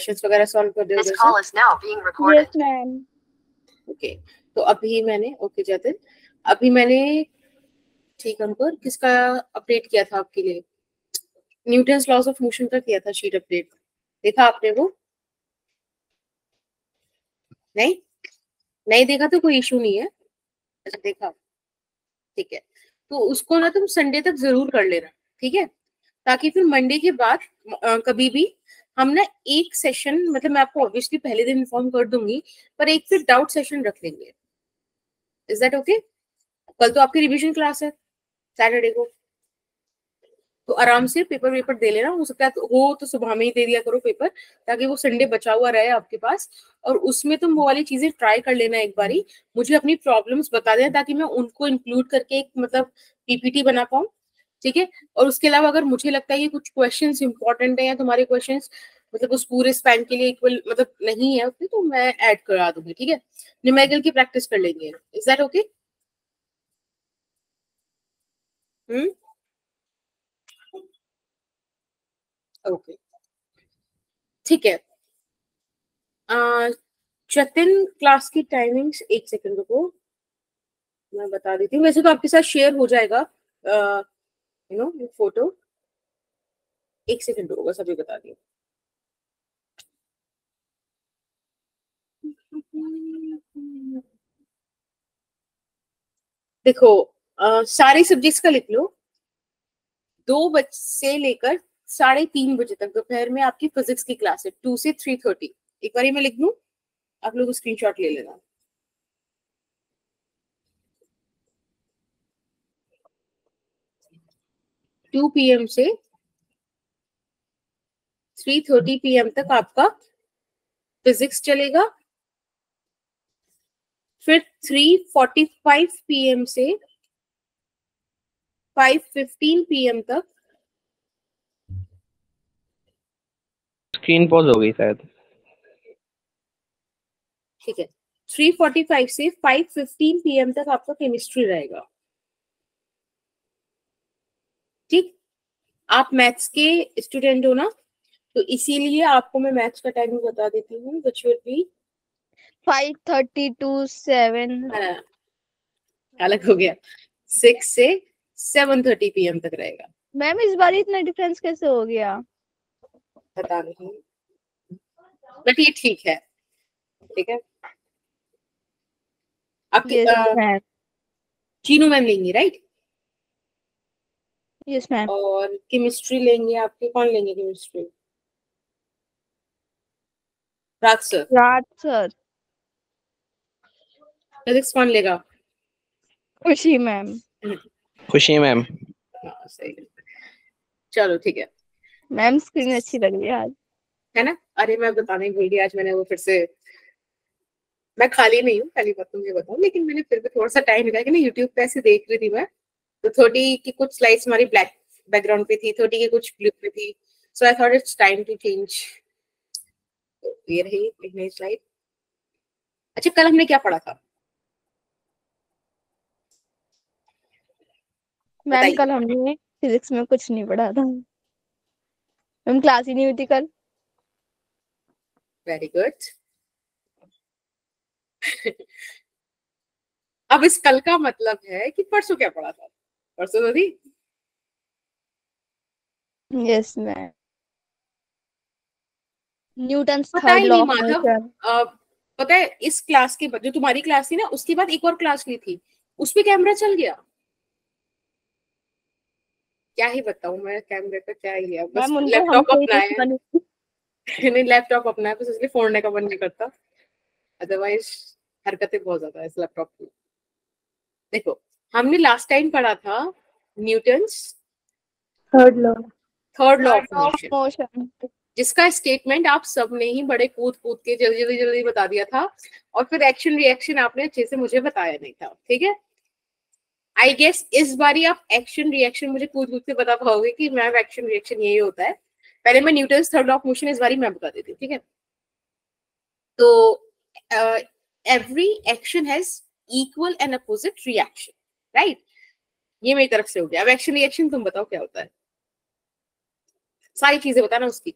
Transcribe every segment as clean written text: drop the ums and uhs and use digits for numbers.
Questions वगैरह solve कर दे उधर से। Yes ma'am. ओके, तो अभी मैंने जतिन अभी मैंने ठीक अंकुर किसका अपडेट किया था आपके लिए? न्यूटन्स लॉज ऑफ मोशन का किया था शीट अपडेट, देखा आपने वो? नहीं नहीं देखा तो कोई इशू नहीं है। अच्छा देखा, ठीक है। तो उसको ना तुम संडे तक जरूर कर लेना, ठीक है, ताकि फिर मंडे के बाद कभी भी हम ना एक सेशन, मतलब मैं आपको ऑब्वियसली पहले दिन इन्फॉर्म कर दूंगी, पर एक फिर डाउट सेशन रख लेंगे। Is that okay? कल तो आपकी रिवीजन क्लास है सैटरडे को, तो आराम से पेपर दे लेना। हो सकता है तो सुबह में ही दे दिया करो पेपर, ताकि वो संडे बचा हुआ रहे आपके पास। और उसमें तुम वो वाली चीजें ट्राई कर लेना एक बारी, मुझे अपनी प्रॉब्लम्स बता देना, ताकि मैं उनको इंक्लूड करके एक मतलब पीपीटी बना पाऊँ, ठीक है। और उसके अलावा अगर मुझे लगता है कि कुछ क्वेश्चंस इंपॉर्टेंट है या तुम्हारे क्वेश्चंस मतलब उस पूरे स्पैन के लिए इक्वल मतलब नहीं है उसमें, तो मैं ऐड करा दूंगी, ठीक है। न्यूमेरिकल की प्रैक्टिस कर लेंगे। Is that okay? ओके, ठीक है। जतिन क्लास की टाइमिंग्स, एक सेकंड रुको मैं बता देती हूँ। वैसे तो आपके साथ शेयर हो जाएगा फोटो, एक सेकंड रुको बस अभी बता दी। देखो सारे सब्जेक्ट्स का लिख लो। 2 बजे से लेकर 3:30 बजे तक दोपहर में आपकी फिजिक्स की क्लास है, 2 से 3:30। एक बार मैं लिख दूं, आप लोग स्क्रीनशॉट ले लेना। 2 PM से 3:30 PM तक आपका फिजिक्स चलेगा। फिर 3:45 PM से 5:15 PM तक। स्क्रीन पॉज हो गई शायद। ठीक है, 3:45 से 5:15 PM तक आपका केमिस्ट्री रहेगा, ठीक। आप मैथ्स के स्टूडेंट हो ना, तो इसीलिए आपको मैं मैथ्स का टाइमिंग बता देती हूँ, व्हिच विल बी 5:30 to 7। अलग हो गया, 6 से 7:30 PM तक रहेगा। मैम इस बार इतना डिफरेंस कैसे हो गया? बता नहीं, बट ये ठीक है, ठीक है। आपकी यस मैम। चीनू मैम लेंगी राइट? Yes ma'am. और केमिस्ट्री लेंगे आपके, कौन लेंगे केमिस्ट्री? राज सर। राज सर। फिजिक्स कौन लेगा? खुशी मैम। खुशी मैम। हाँ, सही है। चलो ठीक है। मैम स्क्रीन अच्छी लग रही है आज, है ना? अरे मैं बताने भूल गई, आज मैंने वो फिर से, मैं खाली नहीं हूँ, पहली बात तो मुझे बताओ, लेकिन मैंने फिर भी थोड़ा सा टाइम निकाला कि ना यूट्यूब पे ऐसे देख रही थी मैं, तो 30 की कुछ स्लाइड्स हमारी ब्लैक बैकग्राउंड पे थी, 30 की कुछ ब्लू पे थी, so I thought it's time to change. ये रही एक नई स्लाइड। अच्छा कल हमने क्या पढ़ा था मैम? बताइए? कल हमने फिजिक्स में कुछ नहीं पढ़ा था मैम, क्लास ही नहीं हुई थी कल। Very good. अब इस कल का मतलब है कि परसों क्या पढ़ा था? परसों तो थी। Yes ma'am. न्यूटन्स पता थर्ड ही लॉ नहीं ऑफ माधव, मोशन। पता है इस क्लास के बाद जो तुम्हारी क्लास थी ना, उसके बाद एक और क्लास ली थी, उसपे कैमरा चल गया। क्या ही बताऊं मैं, कैमरे का क्या ही है, बस मैम उनको लैपटॉप हमसे ही अपना है। दुश्मनी थी। नहीं लैपटॉप अपना है, बस इसलिए फोड़ने का मन नहीं करता, अदरवाइज हरकतें बहुत ज्यादा है इस लैपटॉप की। देखो हमने लास्ट टाइम पढ़ा था Newton's third law. Third law third of law of motion, motion. जिसका स्टेटमेंट आप सबने ही बड़े कूद कूद के जल्दी जल्दी जल्दी बता दिया था, और फिर एक्शन रिएक्शन आपने अच्छे से मुझे बताया नहीं था, ठीक है। आई गेस इस बारी आप एक्शन रिएक्शन मुझे कूद कूद के बता पाओगे कि मैम एक्शन रिएक्शन यही होता है। पहले मैं Newton's third law of motion इस बारी मैं बता देती हूँ, ठीक है। तो every action has equal and opposite reaction, right? ये मेरी तरफ से हो गया। अब एक्शन रिएक्शन तुम बताओ क्या होता है, सारी चीजें बताना उसकी।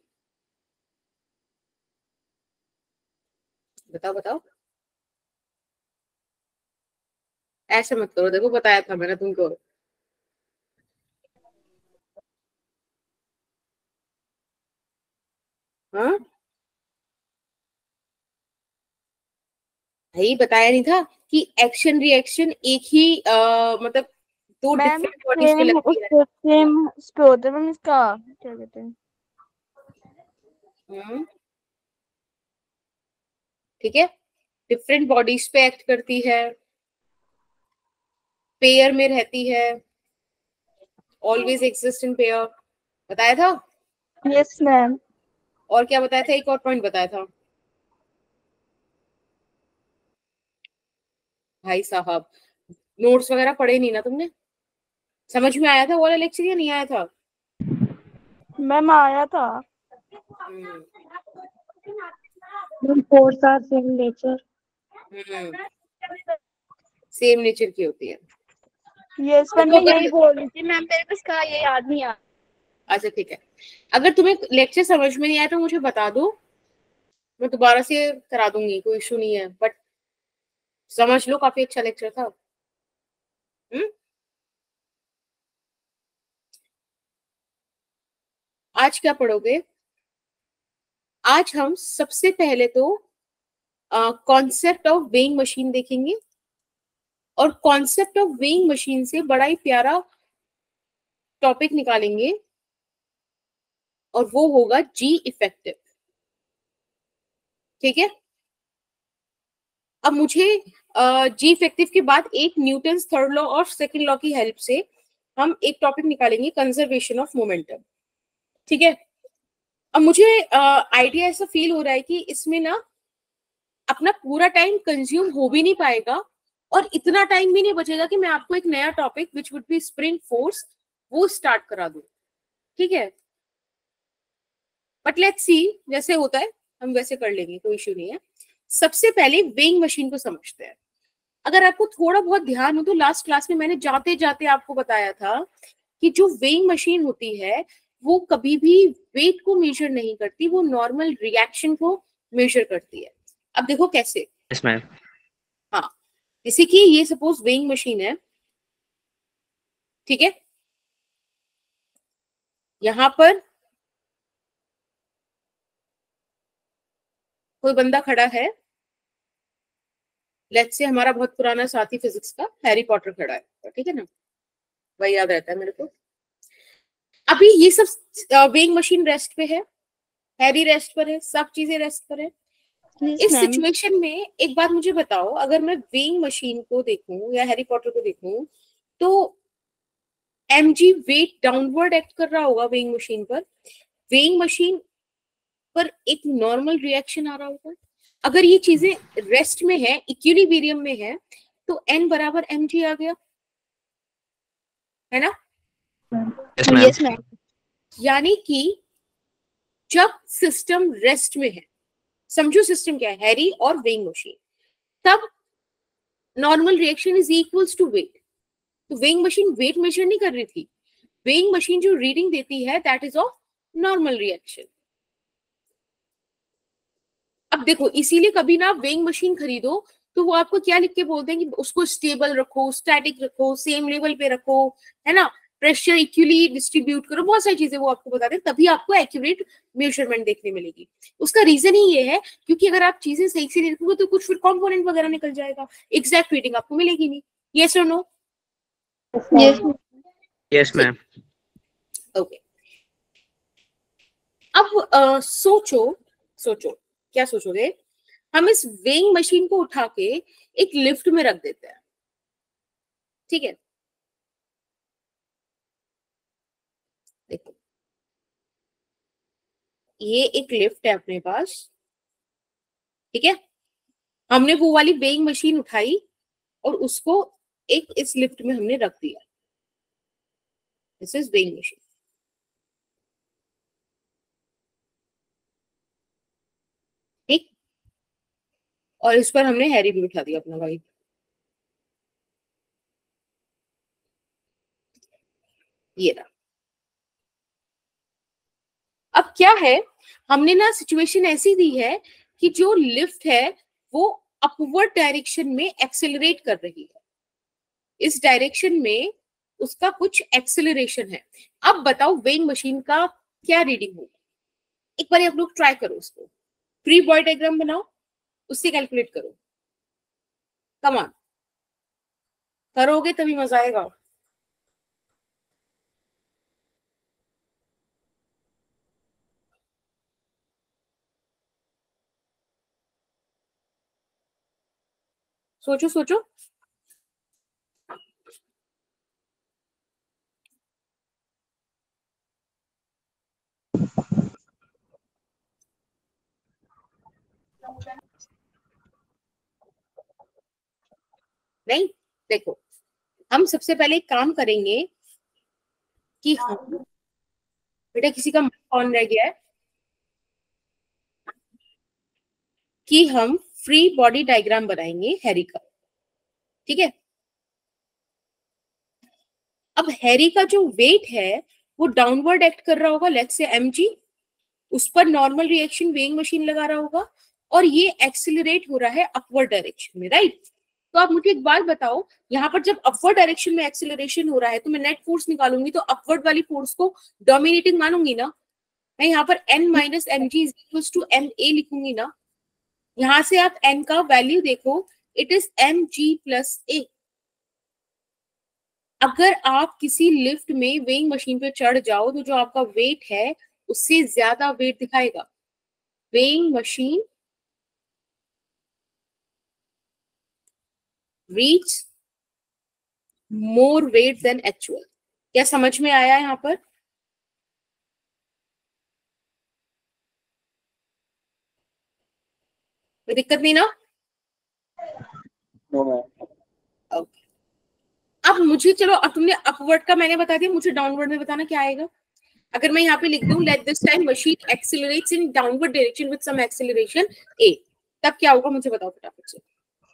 बताओ बताओ, ऐसे मत करो, देखो बताया था मैंने तुमको। हाँ भाई, बताया नहीं था कि एक्शन रिएक्शन एक ही मतलब दो मैम डिफरेंट बॉडीज पे सेम लगती है। उसको सेम उस पे होता है मैम, इसका क्या कहते हैं। हम्म, ठीक है, डिफरेंट बॉडीज पे एक्ट करती है, पेयर में रहती है, ऑलवेज एग्जिस्ट इन पेयर, बताया था। Yes ma'am. और क्या बताया था, एक और पॉइंट बताया था भाई साहब, नोट्स वगैरह पढ़े नहीं ना तुमने? समझ में आया था वो वाला लेक्चर या नहीं आया था? मैम आया था। Hmm course are same nature. Same nature की होती है। यस मैम, देखो मैं अगर, यही बोल रही थी मैम, मेरे को इसका ये याद नहीं आ। अच्छा ठीक है, अगर तुम्हें लेक्चर समझ में नहीं आया तो मुझे बता दो, मैं दोबारा से करा दूंगी, कोई इशू नहीं है, बट समझ लो काफी अच्छा लेक्चर था। हम्म आज क्या पढ़ोगे? आज हम सबसे पहले तो कॉन्सेप्ट ऑफ वेइंग मशीन देखेंगे, और कॉन्सेप्ट ऑफ वेइंग मशीन से बड़ा ही प्यारा टॉपिक निकालेंगे, और वो होगा जी इफेक्टिव। ठीक है, अब मुझे जी इफेक्टिव के बाद एक न्यूटन थर्ड लॉ और सेकंड लॉ की हेल्प से हम एक टॉपिक निकालेंगे, कंजर्वेशन ऑफ मोमेंटम। ठीक है, अब मुझे आइडिया ऐसा फील हो रहा है कि इसमें ना अपना पूरा टाइम कंज्यूम हो भी नहीं पाएगा, और इतना टाइम भी नहीं बचेगा कि मैं आपको एक नया topic which would be spring force वो स्टार्ट करा दूं। ठीक है, बट लेट्स सी, जैसे होता है हम वैसे कर लेंगे, कोई इशू नहीं है। सबसे पहले वेइंग मशीन को समझते हैं। अगर आपको थोड़ा बहुत ध्यान हो तो लास्ट क्लास में मैंने जाते जाते आपको बताया था कि जो वेइंग मशीन होती है वो कभी भी वेट को मेजर नहीं करती, वो नॉर्मल रिएक्शन को मेजर करती है। अब देखो कैसे। Yes ma'am. हाँ, जैसे कि ये सपोज वेइंग मशीन है, ठीक है, यहां पर कोई बंदा खड़ा है, लेट्स से हमारा बहुत पुराना साथी फिजिक्स का हैरी पॉटर खड़ा है, ठीक है ना, वही याद रहता है मेरे को। अभी ये सब वेइंग मशीन रेस्ट पे है, हैरी रेस्ट पर है, सब चीजें रेस्ट पर है। यस इस मैम। सिचुएशन में एक बात मुझे बताओ, अगर मैं वेइंग मशीन को देखूं या हैरी पॉटर को देखूं, तो एमजी वेट डाउनवर्ड एक्ट कर रहा होगा वेइंग मशीन पर, वेइंग मशीन पर एक नॉर्मल रिएक्शन आ रहा होगा। अगर ये चीजें रेस्ट में है, इक्विलिब्रियम में है, तो एन बराबर एमजी आ गया, है ना? Yes ma'am. Yes ma'am. यानी कि जब सिस्टम रेस्ट में है, समझो सिस्टम क्या है, हैरी और वेइंग मशीन, तब normal reaction is equals to weight. तो वेइंग मशीन वेट मेजर नहीं कर रही थी, वेइंग मशीन जो रीडिंग देती है that is of normal reaction. अब देखो, इसीलिए कभी ना वेइंग मशीन खरीदो तो वो आपको क्या लिख के बोलते हैं कि उसको स्टेबल रखो, स्टैटिक रखो, सेम लेवल पे रखो, है ना, प्रेशर इक्वली डिस्ट्रीब्यूट करो, बहुत सारी चीजें वो आपको बताते हैं, तभी आपको एक्यूरेट मेजरमेंट देखने मिलेगी। उसका रीजन ही ये है क्योंकि अगर आप चीजें सही से नहीं रखोगे तो कुछ फिर कंपोनेंट वगैरह निकल जाएगा, एग्जैक्ट रीडिंग आपको मिलेगी नहीं। यस और no? Yes. Yes ma'am. Okay, अब सोचो, सोचो क्या सोचोगे। हम इस वेइंग मशीन को उठा के एक लिफ्ट में रख देते हैं, ठीक है, देखो ये एक लिफ्ट है अपने पास, ठीक है, हमने वो वाली वेइंग मशीन उठाई और उसको एक इस लिफ्ट में हमने रख दिया, दिस इज वेइंग मशीन। ठीक, और इस पर हमने हैरी भी बिठा दिया अपना भाई, ये रहा। अब क्या है, हमने ना सिचुएशन ऐसी दी है कि जो लिफ्ट है वो अपवर्ड डायरेक्शन में एक्सेलरेट कर रही है, इस डायरेक्शन में उसका कुछ एक्सेलरेशन है। अब बताओ वेइंग मशीन का क्या रीडिंग होगा, एक बार आप लोग ट्राई करो उसको, फ्री बॉडी डायग्राम बनाओ, उससे कैलकुलेट करो, कम ऑन, करोगे तभी मजा आएगा। सोचो सोचो। नहीं, देखो हम सबसे पहले एक काम करेंगे कि हम, बेटा किसी का ऑन रह गया है, कि हम फ्री बॉडी डायग्राम बनाएंगे हैरी का, ठीक है। अब हैरी का जो वेट है वो डाउनवर्ड एक्ट कर रहा होगा, लेट्स से mg, उस पर नॉर्मल रिएक्शन वेइंग मशीन लगा रहा होगा, और ये एक्सिलरेट हो रहा है अपवर्ड डायरेक्शन में, राइट। तो आप मुझे एक बात बताओ, यहाँ पर जब अपवर्ड डायरेक्शन में एक्सिलरेशन हो रहा है तो मैं नेट फोर्स निकालूंगी तो अपवर्ड वाली फोर्स को डोमिनेटिंग मानूंगी ना, मैं यहाँ पर n minus m g is equal to m a लिखूंगी ना। यहां से आप n का वैल्यू देखो, it is m g plus a. अगर आप किसी लिफ्ट में वेइंग मशीन पे चढ़ जाओ तो जो आपका वेट है उससे ज्यादा वेट दिखाएगा। Weighing machine reach more weight than actual. क्या समझ में आया यहाँ पर? कोई दिक्कत नहीं ना? ओके। अब मुझे चलो, अब तुमने अपवर्ड का मैंने बता दिया, मुझे डाउनवर्ड में बताना क्या आएगा। अगर मैं यहाँ पे लिख दूं let this time machine accelerates in downward direction with some acceleration a, तब क्या होगा मुझे बताओ फटाफट से।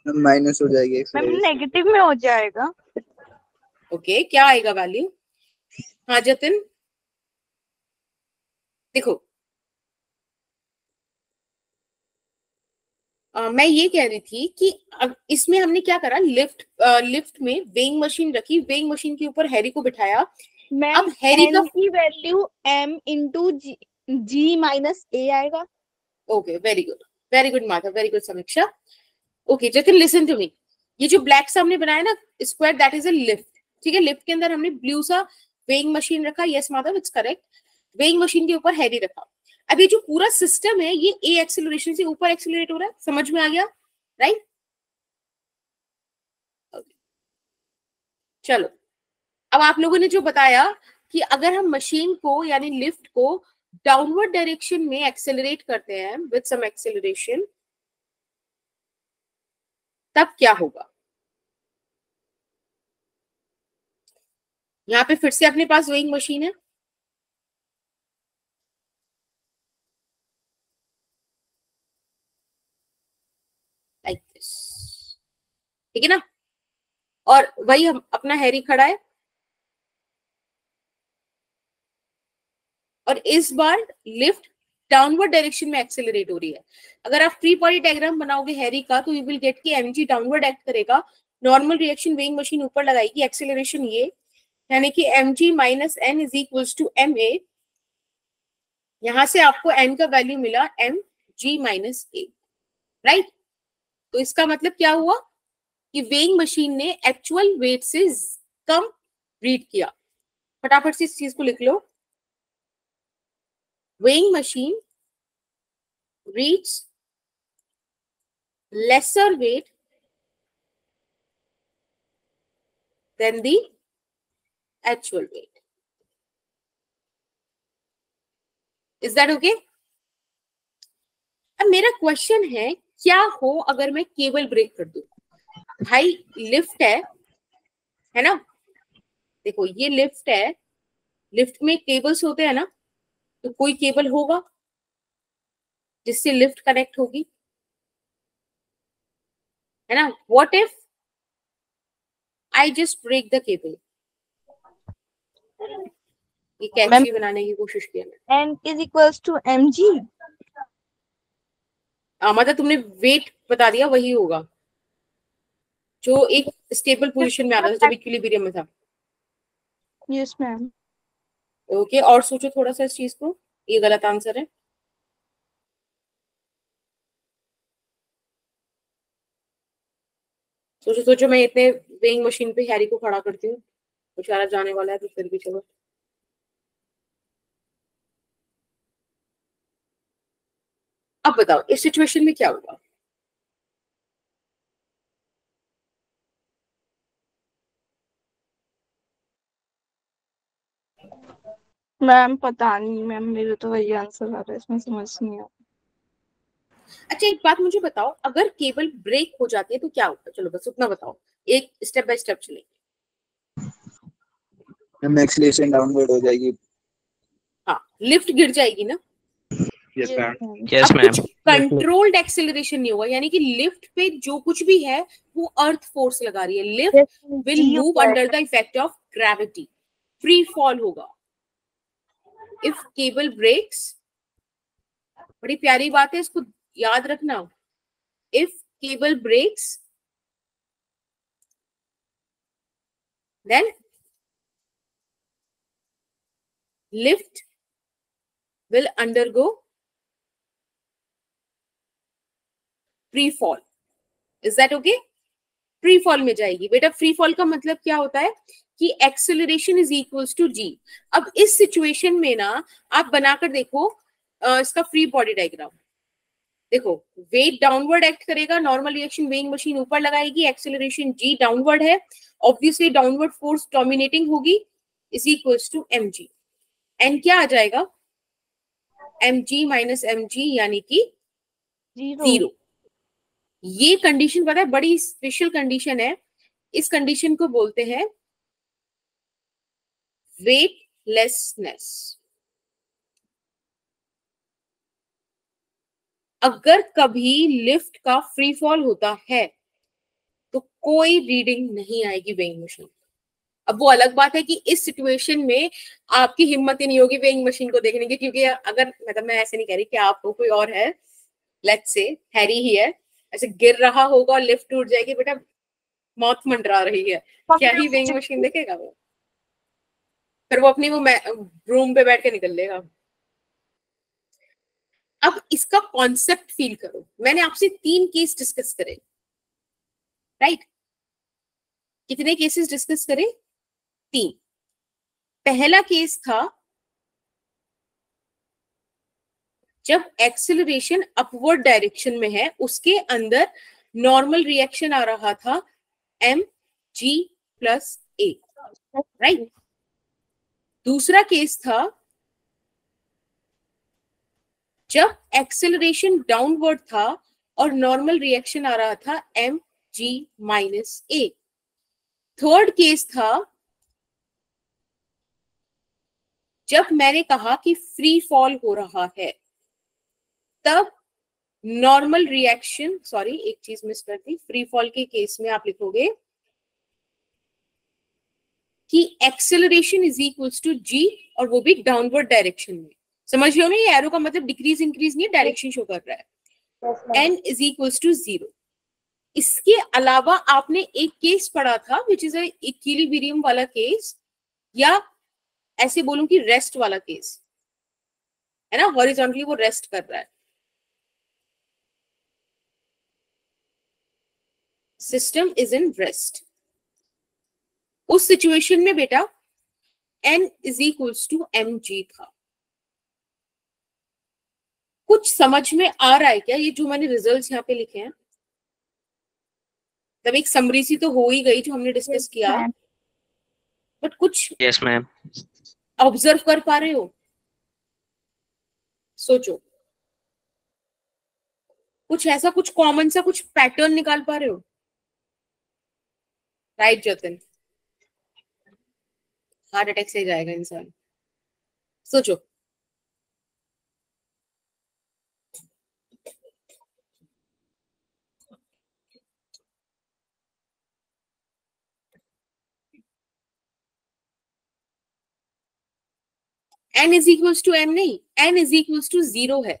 माइनस हो जाएगी, मैम नेगेटिव में हो जाएगा। ओके, क्या आएगा वैल्यू? हाँ जतिन, देखो मैं ये कह रही थी कि अब इसमें हमने क्या करा, लिफ्ट में वेइंग मशीन रखी, वेइंग मशीन के ऊपर हैरी को बिठाया। मैम अब हैरी का की value m into g minus a आएगा। Okay, very good Mata, very good Samiksha. Okay Jatin listen to me, ये जो ब्लैक सा हमने बनाया ना square, that is a lift, ठीक है। लिफ्ट के अंदर हमने ब्लू सा वेइंग मशीन रखा, yes Madhav it's correct. Weighing machine के ऊपर हैरी रखा। अब ये जो पूरा सिस्टम है ये ए एक्सेलरेशन से ऊपर एक्सेलरेट हो रहा है, समझ में आ गया, राइट? चलो, अब आप लोगों ने जो बताया कि अगर हम मशीन को यानी लिफ्ट को डाउनवर्ड डायरेक्शन में एक्सेलरेट करते हैं विद सम एक्सेलरेशन, तब क्या होगा। यहाँ पे फिर से अपने पास वेइंग मशीन है, लाइक दिस, ठीक है ना। और वही हम अपना हैरी खड़ा है, और इस बार लिफ्ट डाउनवर्ड डायरेक्शन में एक्सेलरेट हो रही है। अगर आप फ्री बॉडी डायग्राम बनाओगे हैरी का तो यू विल गेट कि एमजी डाउनवर्ड एक्ट करेगा, नॉर्मल रिएक्शन वेइंग मशीन ऊपर लगाएगी, एक्सेलरेशन ये, यानी कि mg minus n is equals to m a. यहां से आपको n का वैल्यू मिला mg माइनस ए, राइट। तो इसका मतलब क्या हुआ कि वेइंग मशीन ने एक्चुअल वेट से कम रीड किया। फटाफट से इस चीज को लिख लो, weighing machine reads lesser weight than the actual weight. Is that okay? अब मेरा क्वेश्चन है, क्या हो अगर मैं केबल ब्रेक कर दूं? भाई लिफ्ट है ना, देखो ये लिफ्ट है, लिफ्ट में केबल्स होते हैं ना, तो कोई केबल होगा जिससे लिफ्ट कनेक्ट होगी, है ना। What if I just break the cable? ये कैची बनाने की कोशिश किया मैं। n is equals to mg। मतलब तुमने वेट बता दिया, वही होगा जो एक स्टेबल पोजीशन में आता था जब इक्विलिब्रियम में था। Yes ma'am. ओके, और सोचो थोड़ा सा इस चीज को, ये गलत आंसर है। सोचो सोचो, मैं इतने वेइंग मशीन पे हैरी को खड़ा करती हूँ, बेचारा जाने वाला है तो फिर भी चलो। अब बताओ इस सिचुएशन में क्या होगा? मैम पता नहीं मैम, मेरे तो वही आंसर आ रहा है, इसमें समझ नहीं आ अच्छा एक बात मुझे बताओ, अगर केबल ब्रेक हो जाती है तो क्या होगा? चलो बस उतना बताओ, एक स्टेप बाय स्टेप चलेंगे। मैम एक्सीलरेशन डाउनवर्ड हो जाएगी। हाँ, लिफ्ट गिर जाएगी ना। Yes, yes ma'am. Ma'am. Yes, अब कुछ ma'am. कंट्रोल्ड एक्सेलरेशन नहीं होगा, यानी कि लिफ्ट पे जो कुछ भी है वो अर्थ फोर्स लगा रही है। Lift will move under the effect of gravity, free fall होगा। इफ केबल ब्रेक्स, बड़ी प्यारी बात है, इसको याद रखना। If cable breaks then lift will undergo free fall. Is that okay? Free fall में जाएगी बेटा। फ्री फॉल का मतलब क्या होता है कि acceleration is equals to g. अब इस सिचुएशन में ना आप बनाकर देखो इसका फ्री बॉडी डायग्राम। देखो, वेट डाउनवर्ड एक्ट करेगा, नॉर्मल रिएक्शन वेइंग मशीन ऊपर लगाएगी, एक्सेलरेशन जी डाउनवर्ड है, ऑब्वियसली डाउनवर्ड फोर्स डोमिनेटिंग होगी, is equals to m g. N क्या आ जाएगा? M g minus m g, यानी कि जीरो। ये कंडीशन पता है बड़ी स्पेशल कंडीशन है, इस कंडीशन को बोलते हैं वेटलेसनेस। अगर कभी लिफ्ट का फ्री फॉल होता है तो कोई रीडिंग नहीं आएगी वेइंग मशीन। अब वो अलग बात है कि इस सिचुएशन में आपकी हिम्मत ही नहीं होगी वेइंग मशीन को देखने की, क्योंकि अगर मतलब मैं ऐसे नहीं कह रही कि आपको कोई और है, लेट्स से हैरी ही है, ऐसे गिर रहा होगा और लिफ्ट टूट जाएगी, बेटा मौत मंडरा रही है, क्या ही वेइंग मशीन देखेगा वो? फिर वो अपनी वो रूम पे बैठ के निकल लेगा। अब इसका कॉन्सेप्ट फील करो। मैंने आपसे 3 केस डिस्कस करे, राइट? कितने केसेस डिस्कस करे? 3। पहला केस था जब एक्सेलरेशन अपवर्ड डायरेक्शन में है, उसके अंदर नॉर्मल रिएक्शन आ रहा था एम जी प्लस ए, राइट? दूसरा केस था जब एक्सेलरेशन डाउनवर्ड था और नॉर्मल रिएक्शन आ रहा था एम जी माइनस ए। थर्ड केस था जब मैंने कहा कि फ्री फॉल हो रहा है, तब नॉर्मल रिएक्शन, सॉरी एक चीज मिस कर दी, फ्री फॉल के केस में आप लिखोगे कि एक्सेलरेशन इज इक्वल्स टू जी, और वो भी डाउनवर्ड डायरेक्शन में। समझ लो ना, ये एरो का मतलब डिक्रीज इंक्रीज नहीं, डायरेक्शन शो कर रहा है। N is equals to 0। इसके अलावा आपने एक केस पढ़ा था विच इज इक्विलिब्रियम वाला केस, या ऐसे बोलूं कि रेस्ट वाला केस है ना, हॉरिजॉन्टली वो रेस्ट कर रहा है, सिस्टम इज इन रेस्ट। उस सिचुएशन में बेटा n is equals to m g था। कुछ समझ में आ रहा है क्या ये जो मैंने रिजल्ट्स यहाँ पे लिखे हैं? तब एक समरी सी तो हो ही गई जो हमने डिस्कस किया, बट कुछ Yes, ma'am. ऑब्जर्व कर पा रहे हो? सोचो, कुछ ऐसा कुछ कॉमन सा कुछ पैटर्न निकाल पा रहे हो? राइट जतन, हार्ट अटैक से जाएगा इंसान। सोचो, n is equals to m नहीं, n इज इक्वल्स टू 0 है।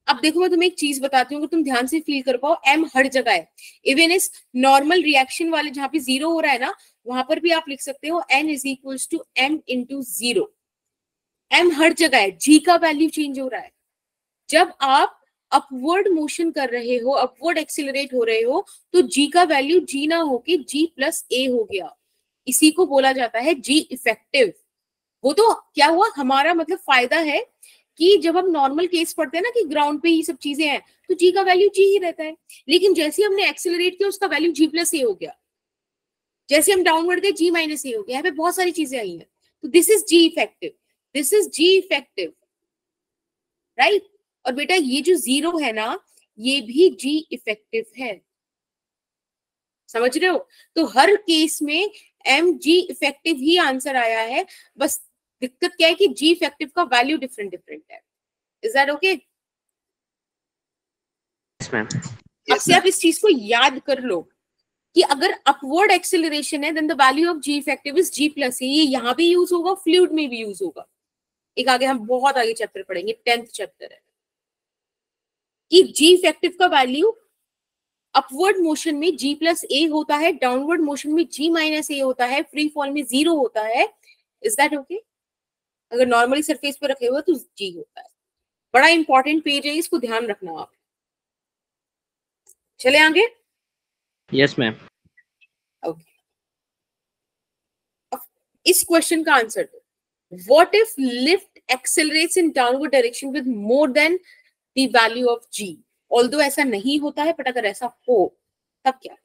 अब देखो मैं तुम्हें एक चीज बताती हूँ, अगर तुम ध्यान से फील कर पाओ, एम हर जगह है। इवन इस नॉर्मल रिएक्शन वाले जहां पे जीरो हो रहा है ना, वहां पर भी आप लिख सकते हो n is equals to m into zero. M हर जगह है, जी का वैल्यू चेंज हो रहा है। जब आप अपवर्ड मोशन कर रहे हो, अपवर्ड एक्सिलरेट हो रहे हो, तो जी का वैल्यू जी ना होके जी प्लस ए हो गया। इसी को बोला जाता है जी इफेक्टिव। वो तो क्या हुआ, हमारा मतलब फायदा है कि जब हम नॉर्मल केस पढ़ते हैं ना कि ग्राउंड पे ये सब चीजें हैं, तो जी का वैल्यू जी ही रहता है। लेकिन जैसे हमने एक्सिलरेट किया, उसका वैल्यू जी प्लस ए हो गया। जैसे हम डाउनवर्ड गए, जी माइनस ए हो गया। यहाँ पे बहुत सारी चीजें आई हैं, तो this is g effective, this is g effective, right. और बेटा ये जो जीरो है ना, ये भी जी इफेक्टिव है, समझ रहे हो। तो हर केस में एम जी इफेक्टिव ही आंसर आया है। बस दिक्कत क्या है कि जी इफेक्टिव का वैल्यू डिफरेंट डिफरेंट है। Is that okay? Yes ma'am. अब से आप इस चीज को याद कर लो कि अगर अपवर्ड एक्सेलरेशन है, then the value of g effective is g plus. ये यहाँ भी यूज होगा, फ्लूइड में भी यूज होगा। एक आगे हम बहुत आगे चैप्टर पढ़ेंगे, 10th चैप्टर है, कि जी इफेक्टिव का वैल्यू अपवर्ड मोशन में जी प्लस ए होता है, डाउनवर्ड मोशन में जी माइनस ए होता है, फ्री फॉल में जीरो होता है। Is that okay? अगर नॉर्मली सरफेस पर रखे हुए तो जी होता है। बड़ा इंपॉर्टेंट पेज है, इसको ध्यान रखना आप। चले आगे। Yes ma'am. ओके, इस क्वेश्चन का आंसर दो। What if lift accelerates in downward direction with more than the value of g? Although ऐसा नहीं होता है, बट अगर ऐसा हो तब क्या?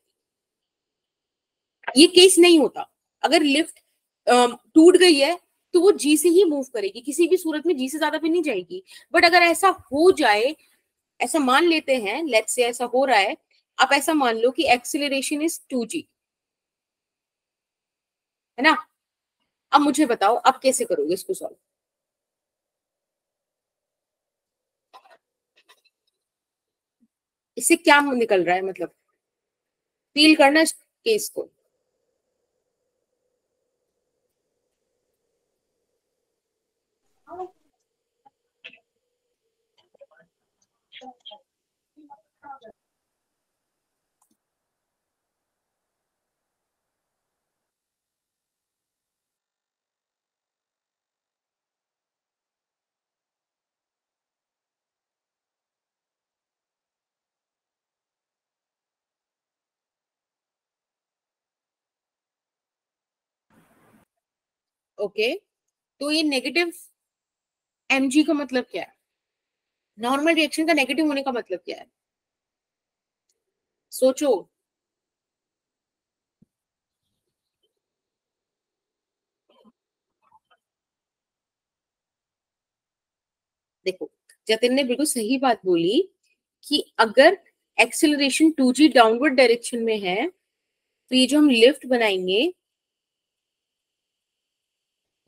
ये केस नहीं होता। अगर लिफ्ट टूट गई है तो वो जी से ही मूव करेगी, किसी भी सूरत में जी से ज्यादा भी नहीं जाएगी। बट अगर ऐसा हो जाए, ऐसा मान लेते हैं, लेट्स से ऐसा हो रहा है, आप ऐसा मान लो कि एक्सिलरेशन इज 2g, है ना। अब मुझे बताओ आप कैसे करोगे इसको सॉल्व। इससे क्या निकल रहा है, मतलब फील करना इस केस को। ओके, तो ये नेगेटिव mg का मतलब क्या है? नॉर्मल रिएक्शन का नेगेटिव होने का मतलब क्या है? सोचो। देखो, जतिन ने बिल्कुल सही बात बोली कि अगर एक्सेलरेशन 2g डाउनवर्ड डायरेक्शन में है, तो ये जो हम लिफ्ट बनाएंगे,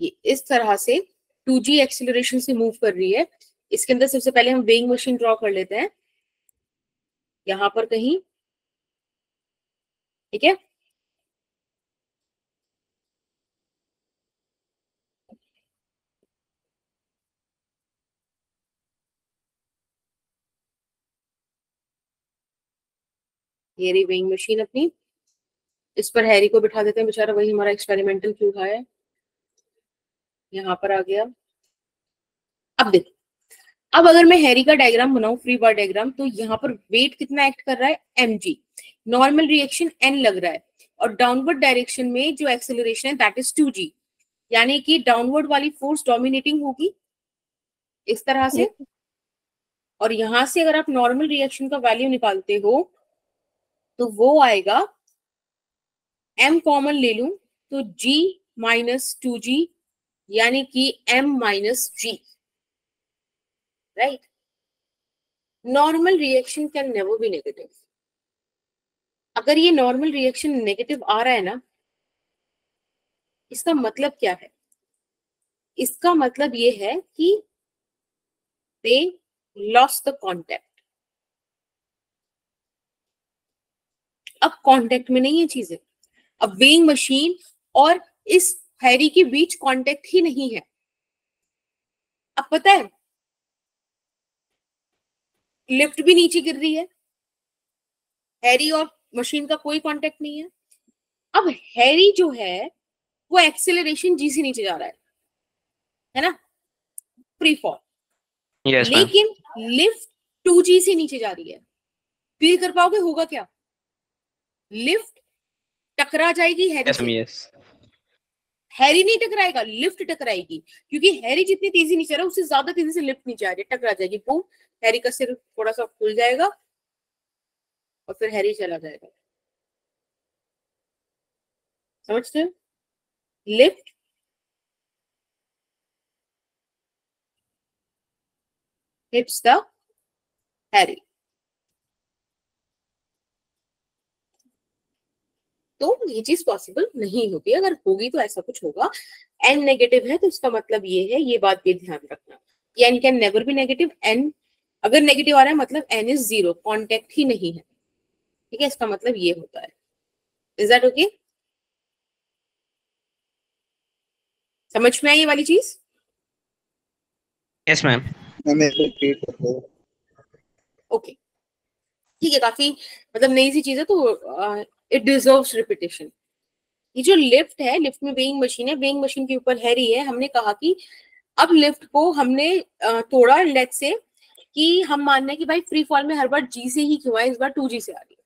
ये इस तरह से 2g एक्सेलरेशन से मूव कर रही है। इसके अंदर सबसे पहले हम वेइंग मशीन ड्रॉ कर लेते हैं, यहां पर कहीं, ठीक है। ये रही वेइंग मशीन अपनी, इस पर हैरी को बिठा देते हैं, बेचारा वही हमारा एक्सपेरिमेंटल चूहा है। यहाँ पर आ गया। अब देखो, अब अगर मैं हैरी का डायग्राम बनाऊं, फ्री बार डायग्राम, तो यहाँ पर वेट कितना एक्ट कर रहा है? mg। नॉर्मल रिएक्शन n लग रहा है, और डाउनवर्ड डायरेक्शन में जो एक्सेलरेशन है दैट इज 2g, यानी कि डाउनवर्ड वाली फोर्स डोमिनेटिंग होगी इस तरह से। और यहां से अगर आप नॉर्मल रिएक्शन का वैल्यू निकालते हो तो वो आएगा, m कॉमन ले लूं तो g माइनस 2g, यानी कि m minus g, right. Normal reaction can never be negative. अगर ये नॉर्मल रिएक्शन नेगेटिव आ रहा है ना, इसका मतलब क्या है? इसका मतलब ये है कि दे लॉस्ट द कांटेक्ट। अब कांटेक्ट में नहीं है चीजें, अब वेइंग मशीन और इस हैरी के बीच कांटेक्ट ही नहीं है। अब पता है लिफ्ट भी नीचे गिर रही है, हैरी और मशीन का कोई कांटेक्ट नहीं है। अब हैरी जो है वो एक्सेलरेशन जी से नीचे जा रहा है ना, फ्री फॉल। Yes, ma'am. लेकिन लिफ्ट 2g से नीचे जा रही है। फील कर पाओगे होगा क्या? लिफ्ट टकरा जाएगी हैरी Yes, ma'am. से। Yes. हैरी नहीं टकराएगा, लिफ्ट टकराएगी, क्योंकि हैरी जितनी तेजी नीचे आ रहा है उससे ज्यादा तेजी से लिफ्ट नीचे आ रही है, टकरा जाएगी। बूम, हैरी का सिर थोड़ा सा खुल जाएगा और फिर हैरी चला जाएगा। समझते हो? Lift hits the Harry. तो ये चीज पॉसिबल नहीं होती, अगर होगी तो ऐसा कुछ होगा। एन नेगेटिव है तो इसका मतलब ये है, ये बात भी ध्यान रखना, n can never be negative. N अगर नेगेटिव आ रहा है मतलब एन इज जीरो, कॉन्टेक्ट ही नहीं है। ठीक है, इसका मतलब ये होता है। Is that okay? समझ में आई ये वाली चीज? Yes, ma'am. मैंने रिपीट कर दो। ओके, ठीक है, काफी मतलब नई सी चीज है तो इट डिजर्व्स रिपीटेशन। ये जो लिफ्ट है, लिफ्ट में वेइंग मशीन है, वेइंग मशीन के ऊपर हैरी है। हमने कहा कि अब लिफ्ट को हमने तोड़ा, लेट्स से कि हम मान रहे हैं कि भाई फ्री फॉल में हर बार जी से ही क्यों आए, इस बार 2g से आ रही है,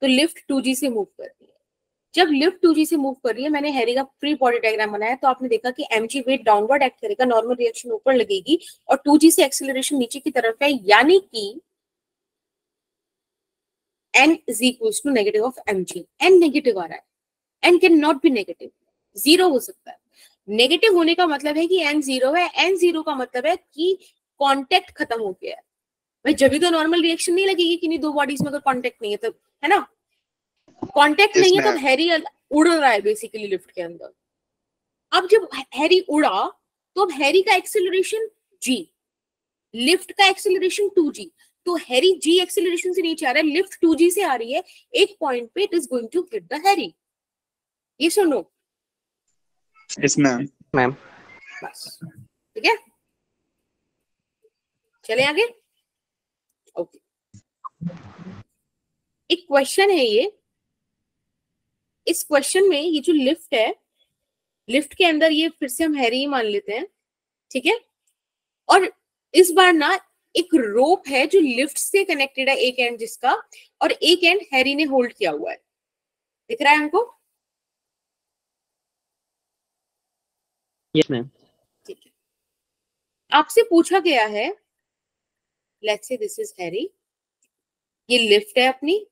तो लिफ्ट 2g से मूव कर रही है। जब लिफ्ट 2g से मूव कर रही है, मैंने हैरी का फ्री बॉडी डायग्राम बनाया, तो आपने देखा कि mg वेट डाउनवर्ड एक्ट करेगा, नॉर्मल रिएक्शन ऊपर लगेगी और 2g से एक्सेलरेशन नीचे की तरफ है, यानी कि n is equals to negative of mg। n negative आ रहा है, n can not be negative, zero हो सकता है। नेगेटिव होने का मतलब है कि n जीरो है, n जीरो का मतलब है कि कांटेक्ट खत्म हो गया है। भाई जब भी तो नॉर्मल रिएक्शन नहीं लगेगी किन्हीं दो बॉडीज में, अगर कांटेक्ट नहीं है तब, है ना? कांटेक्ट Yes, नहीं है तब ma'am. हैरी उड़ रहा है बेसिकली लिफ्ट के अंदर। अब जब हैरी उड़ा तो अब हैरी का एक्सेलरेशन g, लिफ्ट का एक्सेलरेशन 2g, तो हैरी g एक्सेलरेशन से नीचे आ रहा है, लिफ्ट 2g से आ रही है, एक पॉइंट पे it is going to hit the Harry. ये सुनो Yes, ma'am. Ma'am. बस, ठीक है, चले आगे। ओके, एक क्वेश्चन है ये, इस क्वेश्चन में ये जो लिफ्ट है, लिफ्ट के अंदर ये फिर से हम हैरी ही मान लेते हैं, ठीक है? और इस बार ना एक रोप है जो लिफ्ट से कनेक्टेड है, एक एंड जिसका, और एक एंड हैरी ने होल्ड किया हुआ है। दिख रहा है हमको? Yes, ma'am. ठीक है, आपसे पूछा गया है, let's say this is Harry, ये लिफ्ट है अपनी,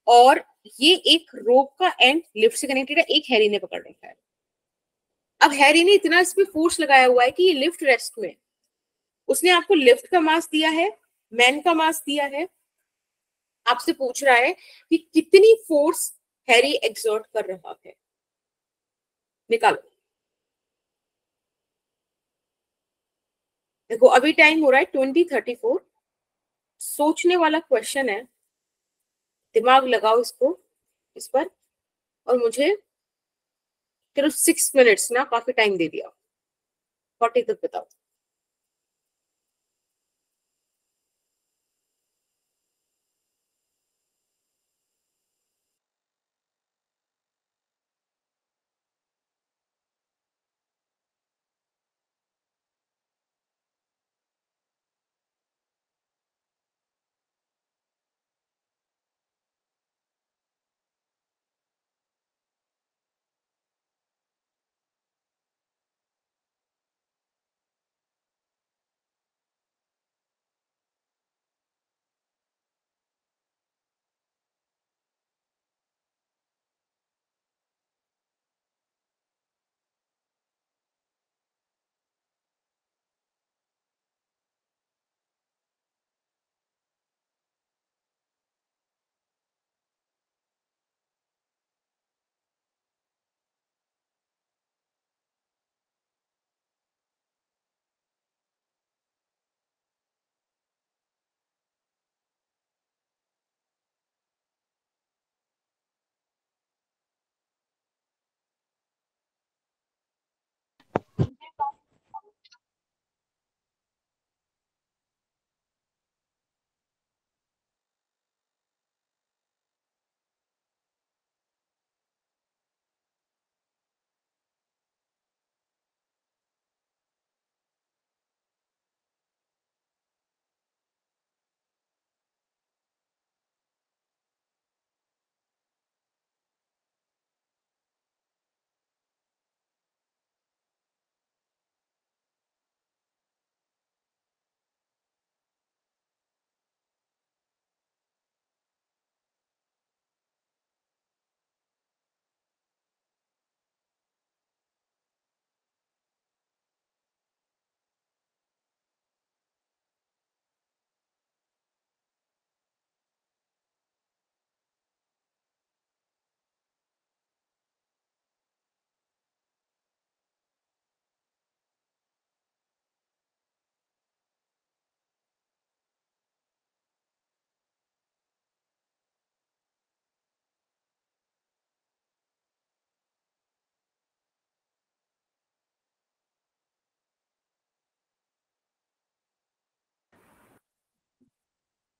और ये एक रोप का एंड लिफ्ट से कनेक्टेड है, एक हैरी ने पकड़ रखा है। अब हैरी ने इतना इस पे फोर्स लगाया हुआ है कि ये लिफ्ट रेस्ट में, उसने आपको लिफ्ट का मास दिया है, मैन का मास दिया है, आपसे पूछ रहा है कि कितनी फोर्स हैरी एक्सर्ट कर रहा है, निकालो। देखो अभी टाइम हो रहा है 20:34, सोचने वाला क्वेश्चन है, दिमाग लगाओ इसको, इस पर, और मुझे चलो 6 मिनट्स ना काफी टाइम दे दिया, 40 तक बताओ।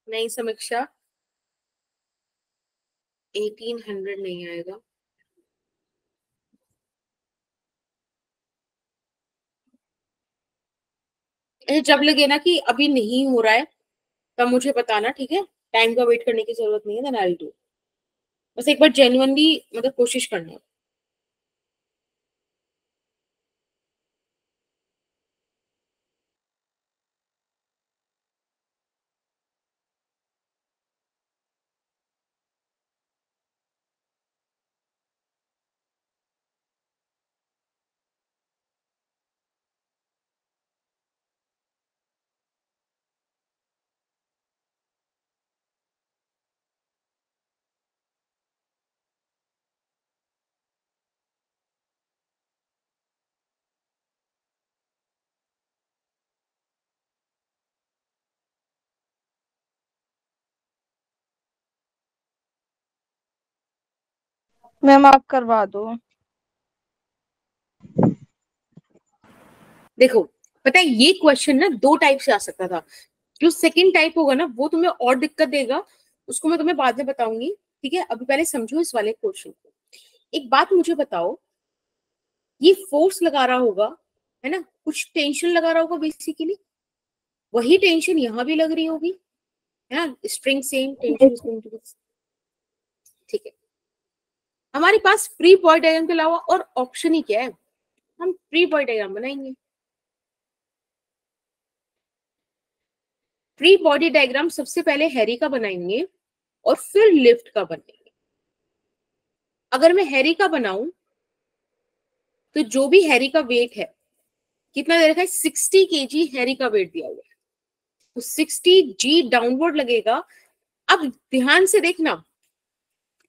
नहीं समीक्षा, 1800 नहीं आएगा। जब लगे ना कि अभी नहीं हो रहा है तब मुझे बताना, ठीक है? टाइम का वेट करने की जरूरत नहीं है, देन आई विल डू। बस एक बार जेन्युइनली मतलब कोशिश करना। मैम आप करवा दो। देखो पता है ये क्वेश्चन ना दो टाइप से आ सकता था। जो सेकंड टाइप होगा ना वो तुम्हें और दिक्कत देगा, उसको मैं तुम्हें बाद में बताऊंगी, ठीक है? अभी पहले समझो इस वाले क्वेश्चन को। एक बात मुझे बताओ, ये फोर्स लगा रहा होगा, है ना? कुछ टेंशन लगा रहा होगा बेसिकली, वही टेंशन यहाँ भी लग रही होगी, है ना? String same tension is going to be, ठीक है? हमारे पास फ्री बॉडी डायग्राम के अलावा और ऑप्शन ही क्या है? हम फ्री बॉडी डायग्राम बनाएंगे। फ्री बॉडी डायग्राम सबसे पहले हैरी का बनाएंगे और फिर लिफ्ट का बनाएंगे। अगर मैं हैरी का बनाऊं तो जो भी हैरी का वेट है, कितना दे रखा है? 60 kg हैरी का वेट दिया हुआ है, तो 60 g डाउनवर्ड लगेगा। अब ध्यान से देखना,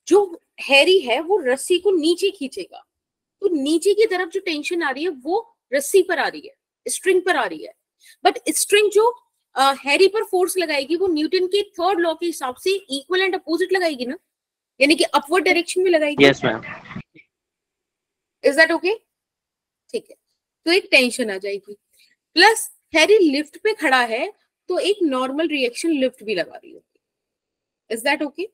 जो हैरी है वो रस्सी को नीचे खींचेगा, तो नीचे की तरफ जो टेंशन आ रही है वो रस्सी पर आ रही है, स्ट्रिंग पर आ रही है। बट स्ट्रिंग जो हैरी पर फोर्स लगाएगी वो न्यूटन के थर्ड लॉ के हिसाब से इक्वल एंड अपोजिट लगाएगी ना, यानी कि अपवर्ड डायरेक्शन में लगाएगी। Yes ma'am. Is that okay? ठीक है, तो एक टेंशन आ जाएगी। प्लस हैरी लिफ्ट पे खड़ा है तो एक नॉर्मल रिएक्शन लिफ्ट भी लगा रही होगी। Is that okay?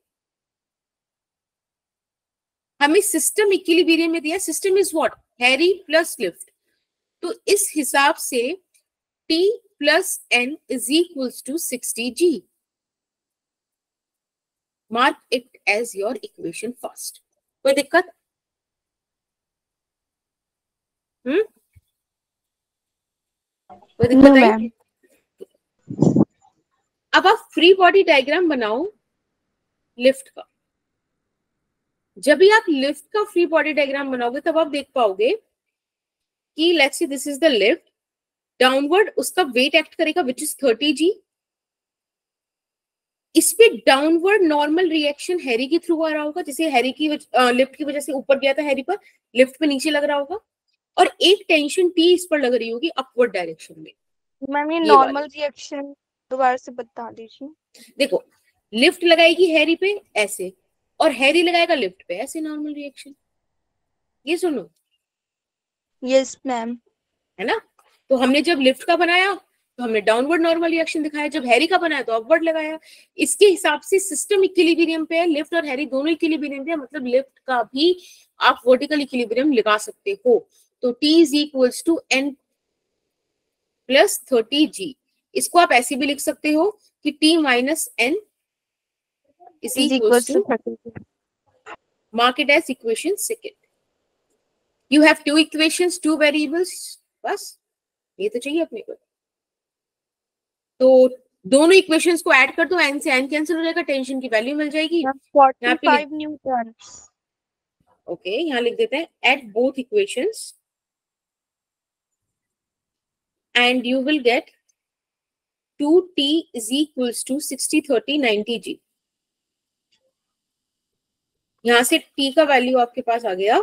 हमें सिस्टम इक्विलिब्रियम में दिया, system is what? Harry plus lift. तो इस हिसाब से T plus N is equals to 60G. Mark it as your equation first. कोई दिक्कत? कोई नो दिक्कत आई? मैम। अब आप फ्री बॉडी डायग्राम बनाओ लिफ्ट का। जब भी आप लिफ्ट का फ्री बॉडी डायग्राम बनाओगे तब आप देख पाओगे कि let's see this is the lift, downward उसका वेट एक्ट करेगा विच इज 30G। इस पे डाउनवर्ड नॉर्मल रिएक्शन हैरी के थ्रू आ रहा होगा, जैसे हैरी की लिफ्ट की वजह से ऊपर गया था हैरी पर, लिफ्ट पे नीचे लग रहा होगा, और एक टेंशन T इस पर लग रही होगी अपवर्ड डायरेक्शन में। मैम ये ये नॉर्मल रिएक्शन दोबारा से बता दीजिए। देखो, लिफ्ट लगाएगी हैरी पे ऐसे और हैरी लगाएगा लिफ्ट पे ऐसे, नॉर्मल रिएक्शन। ये सुनो, यस मैम। है ना? तो हमने जब लिफ्ट का बनाया तो हमने डाउनवर्ड नॉर्मल रिएक्शन दिखाया, जब हैरी का बनाया तो अपवर्ड लगाया। इसके हिसाब से सिस्टम इक्विलिब्रियम पे है, लिफ्ट और हैरी दोनों इक्विलिब्रियम पे है, मतलब लिफ्ट का भी आप वर्टिकल इक्विलिब्रियम लगा सकते हो। तो T is equals to N plus 30G। इसको आप ऐसे भी लिख सकते हो कि T minus N is equals to, mark it as equation second. You have two equations, two variables, बस ये तो चाहिए अपने को। तो दोनों इक्वेशंस को ऐड कर दो, n से n कैंसिल हो जाएगा, टेंशन की वैल्यू मिल जाएगी। 45 न्यूटन। ओके, यहाँ लिख देते हैं at both equations and you will gate 2T is equals to 60 30 90G। यहाँ से T का वैल्यू आपके पास आ गया,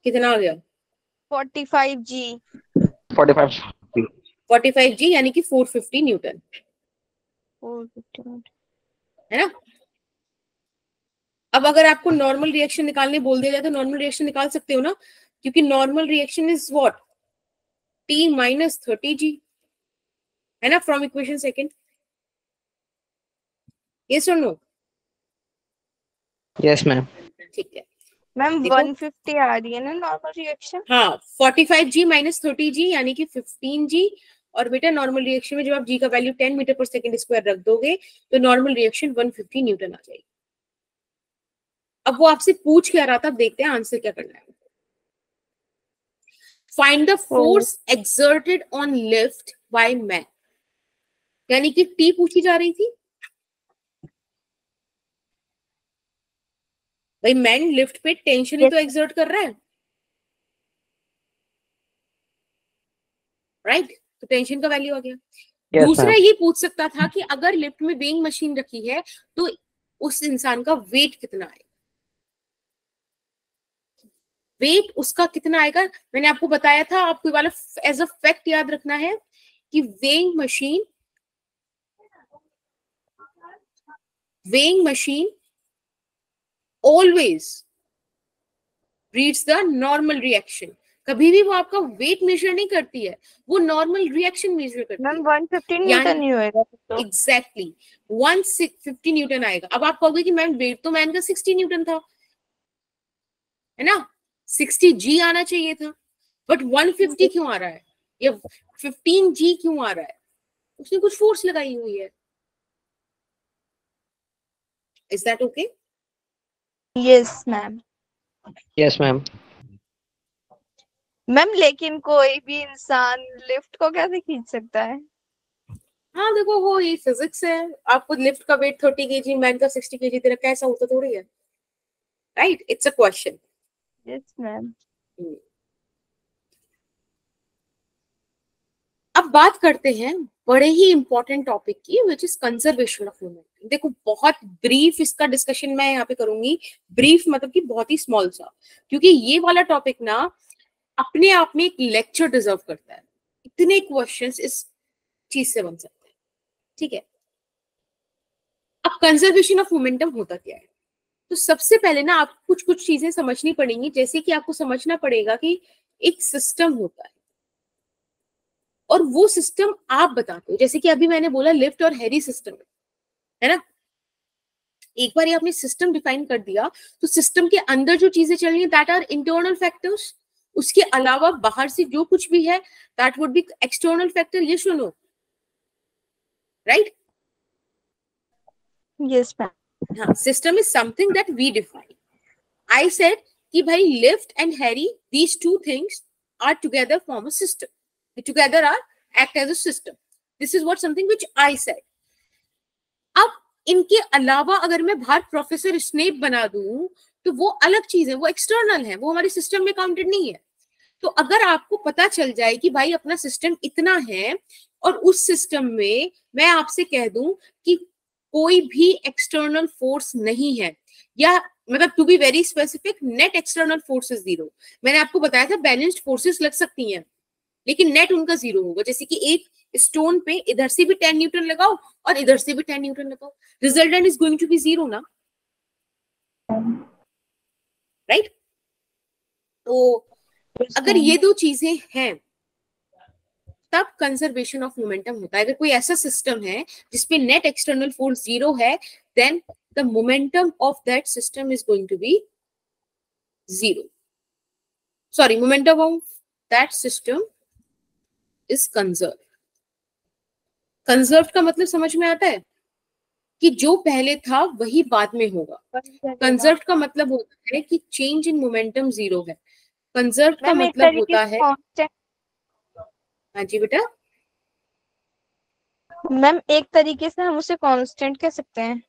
कितना आ गया? 45G। 45G यानी कि 450 न्यूटन, है ना? अब अगर आपको नॉर्मल रिएक्शन निकालने बोल दिया जाए तो नॉर्मल रिएक्शन निकाल सकते हो ना, क्योंकि normal reaction is what? T minus 30G, है ना, फ्रॉम इक्वेशन सेकंड। यस और नो? Yes, ma'am. ठीक है, मैम देखो 150 आ रही है ना नॉर्मल रिएक्शन? हाँ 45G माइनस 30G यानी कि 15G। और बेटा नॉर्मल रिएक्शन में जब आप G का वैल्यू 10 मीटर पर सेकेंड स्क्वायर रख दोगे तो नॉर्मल रिएक्शन 150 न्यूटन आ जाएगी। अब वो आपसे पूछ क्या रहा था, देखते हैं आंसर क्या करना है। Find the force exerted on lift by man, यानी कि T पूछी जा रही थी। भाई मैन लिफ्ट पे टेंशन ही तो एक्सर्ट कर रहा है, राइट? तो टेंशन का वैल्यू आ गया। Yes, दूसरा ma'am. ये पूछ सकता था कि अगर लिफ्ट में वेइंग मशीन रखी है तो उस इंसान का वेट कितना है, वेट उसका कितना आएगा। मैंने आपको बताया था, आपको वाला एज अ फैक्ट याद रखना है कि weighing machine always reads the normal reaction. कभी भी वो आपका वेट मेजर नहीं करती है, वो नॉर्मल रिएक्शन मेजर करती मैम है। 150 न्यूटन ही होएगा तो। एग्जैक्टली 150 न्यूटन आएगा। अब आप कहोगे कि मैम वेट तो मैन का 60 न्यूटन था, है ना, 60G आना चाहिए था, बट 150 क्यों आ रहा है या 15G क्यों आ रहा है? उसने कुछ फोर्स लगाई हुई है। Is that okay? Yes ma'am. Yes, ma'am. Ma'am लेकिन कोई भी इंसान लिफ्ट को कैसे खींच सकता है? हाँ देखो वो ये फिजिक्स है। आपको लिफ्ट का वेट 30 kg, मैन का 60 kg तेरा कैसा होता थोड़ी है, right? It's a question. Yes ma'am. अब बात करते हैं बड़े ही इंपॉर्टेंट टॉपिक की, which is conservation of momentum. देखो बहुत ब्रीफ इसका डिस्कशन मैं यहाँ पे करूंगी। ब्रीफ मतलब कि बहुत ही स्मॉल सा, क्योंकि ये वाला टॉपिक ना अपने आप में एक लेक्चर डिजर्व करता है। इतने क्वेश्चंस इस चीज से बन सकते हैं, ठीक है? अब कंजर्वेशन ऑफ मोमेंटम होता क्या है? तो सबसे पहले ना आपको कुछ कुछ चीजें समझनी पड़ेंगी, जैसे कि आपको समझना पड़ेगा कि एक सिस्टम होता है और वो सिस्टम आप बताते हो। जैसे कि अभी मैंने बोला लिफ्ट और हैरी सिस्टम है ना। एक बार ये आपने सिस्टम डिफाइन कर दिया तो सिस्टम के अंदर जो चीजें चल रही है दैट आर इंटरनल फैक्टर्स। उसके अलावा बाहर से जो कुछ भी है that would be external factor. ये सुनो, राइट? Yes ma'am. हाँ, system is something that we define. I said कि भाई lift and Harry, these two things are together form a system, together are act as a system. This is what something which I said. अब इनके अलावा अगर मैं बाहर professor Snape बना दूं तो वो अलग चीज है, वो एक्सटर्नल है, वो हमारे सिस्टम में काउंटेड नहीं है। तो अगर आपको पता चल जाए कि भाई अपना सिस्टम इतना है और उस सिस्टम में मैं आपसे कह दूं कि कोई भी एक्सटर्नल फोर्स नहीं है, या मतलब to be very specific net external force is 0। मैंने आपको बताया था बैलेंस्ड फोर्सेस लग सकती हैं लेकिन नेट उनका 0 होगा। जैसे कि एक स्टोन पे इधर से भी 10 न्यूटन लगाओ और इधर से भी 10 न्यूटन लगाओ, resultant is going to be 0 ना, राइट? तो अगर ये दो चीजें हैं तब कंजर्वेशन ऑफ मोमेंटम होता है। अगर कोई ऐसा सिस्टम है जिसपे नेट एक्सटर्नल फोर्स 0 है then the momentum of that system is going to be 0। Sorry, momentum of that system is conserve. Conserve का मतलब समझ में आता है कि जो पहले था वही बाद में होगा। कंजर्व का मतलब होता है कि चेंज इन मोमेंटम 0 है। कंजर्व का मैम एक मतलब तरीके होता से है, कांस्टेंट। हाँ जी बेटा, मैम एक तरीके से हम उसे कांस्टेंट कह सकते हैं।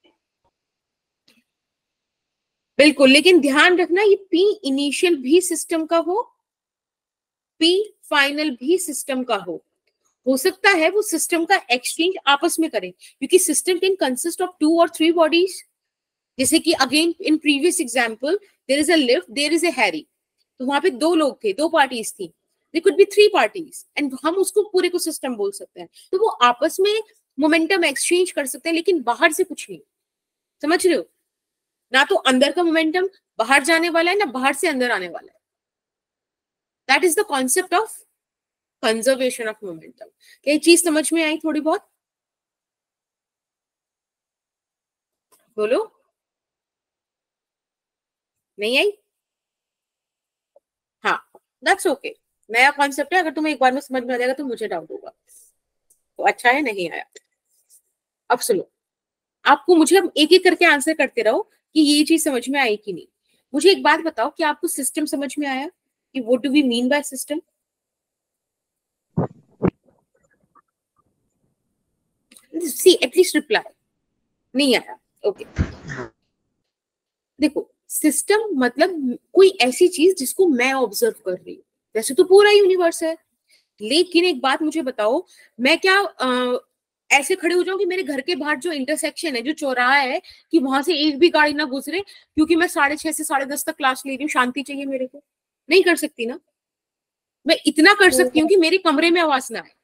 बिल्कुल। लेकिन ध्यान रखना ये पी इनिशियल भी सिस्टम का हो, पी फाइनल भी सिस्टम का हो सकता है वो सिस्टम का एक्सचेंज आपस में करें, क्योंकि सिस्टम कैन कंसिस्ट ऑफ 2 और 3 बॉडीज। जैसे कि again in previous example there is a lift, there is a Harry, तो वहां पे 2 लोग थे, 2 पार्टीज थी, they could be 3 parties and हम उसको पूरे को सिस्टम बोल सकते हैं। तो वो आपस में मोमेंटम एक्सचेंज कर सकते हैं लेकिन बाहर से कुछ नहीं। समझ रहे हो ना? तो अंदर का मोमेंटम बाहर जाने वाला है ना बाहर से अंदर आने वाला है। That is the concept of conservation of momentum. क्या ये चीज समझ में आई थोड़ी बहुत? बोलो, नहीं आई? हाँ, दैट्स ओके, नया कॉन्सेप्ट है, अगर तुम्हें एक बार में समझ में आ जाएगा तो मुझे डाउट होगा, तो अच्छा है, नहीं आया। अब सुनो, आपको मुझे अब एक एक करके आंसर करते रहो कि ये चीज समझ में आई कि नहीं। मुझे एक बात बताओ कि आपको सिस्टम समझ में आया कि what do we mean by system? See at least reply. नहीं आया, ओके। देखो, सिस्टम मतलब कोई ऐसी चीज जिसको मैं ऑब्जर्व कर रही हूँ, वैसे तो पूरा यूनिवर्स है, लेकिन एक बात मुझे बताओ, मैं क्या ऐसे खड़े हो जाऊं कि मेरे घर के बाहर जो इंटरसेक्शन है, जो चौराहा है, कि वहां से एक भी गाड़ी ना गुजरे क्योंकि मैं 6:30 से 10:30 तक क्लास ले रही हूँ, शांति चाहिए मेरे को? नहीं कर सकती ना। मैं इतना कर सकती हूँ कि मेरे कमरे में आवाज ना आए,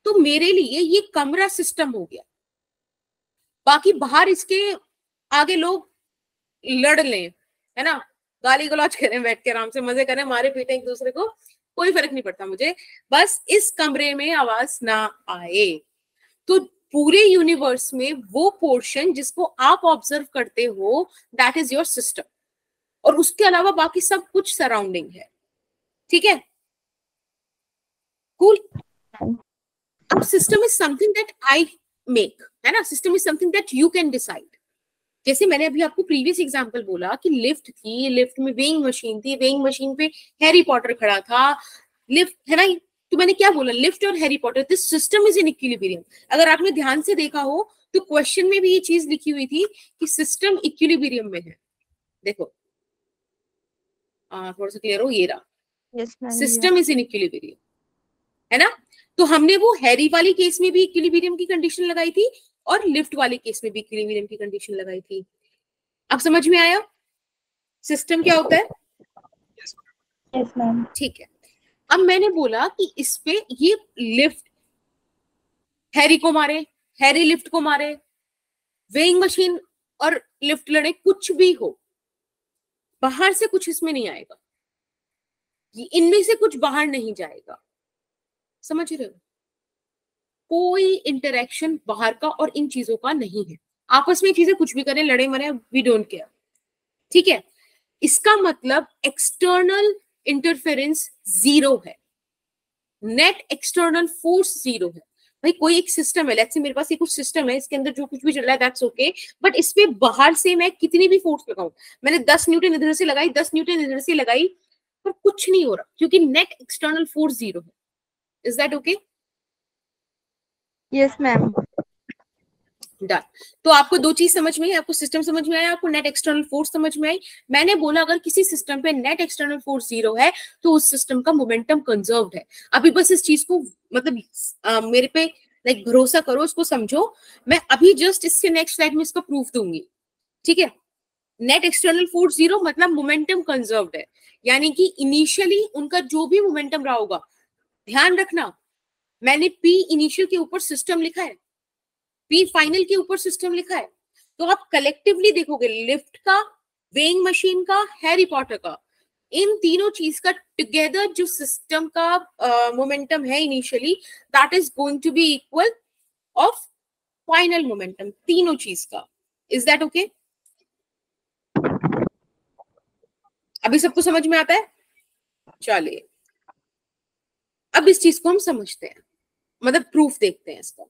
तो मेरे लिए ये कमरा सिस्टम हो गया। बाकी बाहर इसके आगे लोग लड़ लें, है ना, गाली गलौज करें, बैठ के आराम से मजे करें, मारे पीटे एक दूसरे को, कोई फर्क नहीं पड़ता मुझे, बस इस कमरे में आवाज ना आए। तो पूरे यूनिवर्स में वो पोर्शन जिसको आप ऑब्जर्व करते हो, दैट इज योर सिस्टम, और उसके अलावा बाकी सब कुछ सराउंडिंग है। ठीक है, कूल। अब system is something that I make, है ना, system is something that you can decide. जैसे मैंने अभी आपको प्रीवियस एग्जांपल बोला कि लिफ्ट थी, लिफ्ट में वेइंग मशीन थी, वेइंग मशीन पे हैरी पॉटर खड़ा था, लिफ्ट है ना, तो मैंने क्या बोला, लिफ्ट और Harry Potter, this system is in equilibrium. अगर आपने ध्यान से देखा हो तो क्वेश्चन में भी ये चीज लिखी हुई थी कि सिस्टम इक्विलिब्रियम में है। देखो, थोड़ा सा क्लियर हो, ये रहा, yes ma'am. System is in equilibrium, है ना। तो हमने वो हैरी वाली केस में भी इक्विलिब्रियम की कंडीशन लगाई थी और लिफ्ट वाले केस में भी इक्विलिब्रियम की कंडीशन लगाई थी। अब समझ में आया सिस्टम क्या होता है? Yes ma'am. ठीक है, अब मैंने बोला कि इस पे ये लिफ्ट हैरी को मारे, हैरी लिफ्ट को मारे, वेइंग मशीन और लिफ्ट लड़े, कुछ भी हो, बाहर से कुछ इसमें नहीं आएगा, इनमें से कुछ बाहर नहीं जाएगा। समझ रहे हो? कोई इंटरेक्शन बाहर का और इन चीजों का नहीं है, आपस में चीजें कुछ भी करें, लड़े मरे, वी डोंट केयर। ठीक है, इसका मतलब एक्सटर्नल इंटरफेरेंस जीरो है, नेट एक्सटर्नल फोर्स जीरो है। भाई कोई एक सिस्टम है, लेट्स से मेरे पास ये कुछ सिस्टम है, इसके अंदर जो कुछ भी चल रहा है दैट्स ओके, बट इस पे बाहर से मैं कितनी भी फोर्स लगाऊं, मैंने 10 न्यूटन इधर से लगाई, 10 न्यूटन इधर से लगाई, पर कुछ नहीं हो रहा क्योंकि नेट एक्सटर्नल फोर्स जीरो है। Is that okay? Yes ma'am. Done. तो आपको दो चीज समझ में आई, आपको सिस्टम समझ में आया, आपको नेट एक्सटर्नल फोर्स समझ में आई। मैंने बोला अगर किसी सिस्टम पे नेट एक्सटर्नल फोर्स जीरो है तो उस सिस्टम का मोमेंटम कंजर्व्ड है। अभी बस इस चीज को मतलब मेरे पे लाइक भरोसा करो, इसको समझो, मैं अभी जस्ट इसके नेक्स्ट स्लाइड में इसका प्रूफ दूंगी। ठीक है, नेट एक्सटर्नल फोर्स जीरो मतलब मोमेंटम कंजर्व्ड है, यानी कि इनिशियली उनका जो भी मोमेंटम रहा होगा, ध्यान रखना मैंने पी इनिशियल के ऊपर सिस्टम लिखा है, पी फाइनल के ऊपर सिस्टम लिखा है, तो आप कलेक्टिवली देखोगे लिफ्ट का, वेइंग मशीन का, हैरी पॉटर का, इन तीनों चीज का टुगेदर जो सिस्टम का मोमेंटम है initially, that is going to be equal of final momentum, तीनों चीज का। Is that okay? अभी सबको समझ में आता है? चलिए अब इस चीज को हम समझते हैं, मतलब प्रूफ देखते हैं इसका।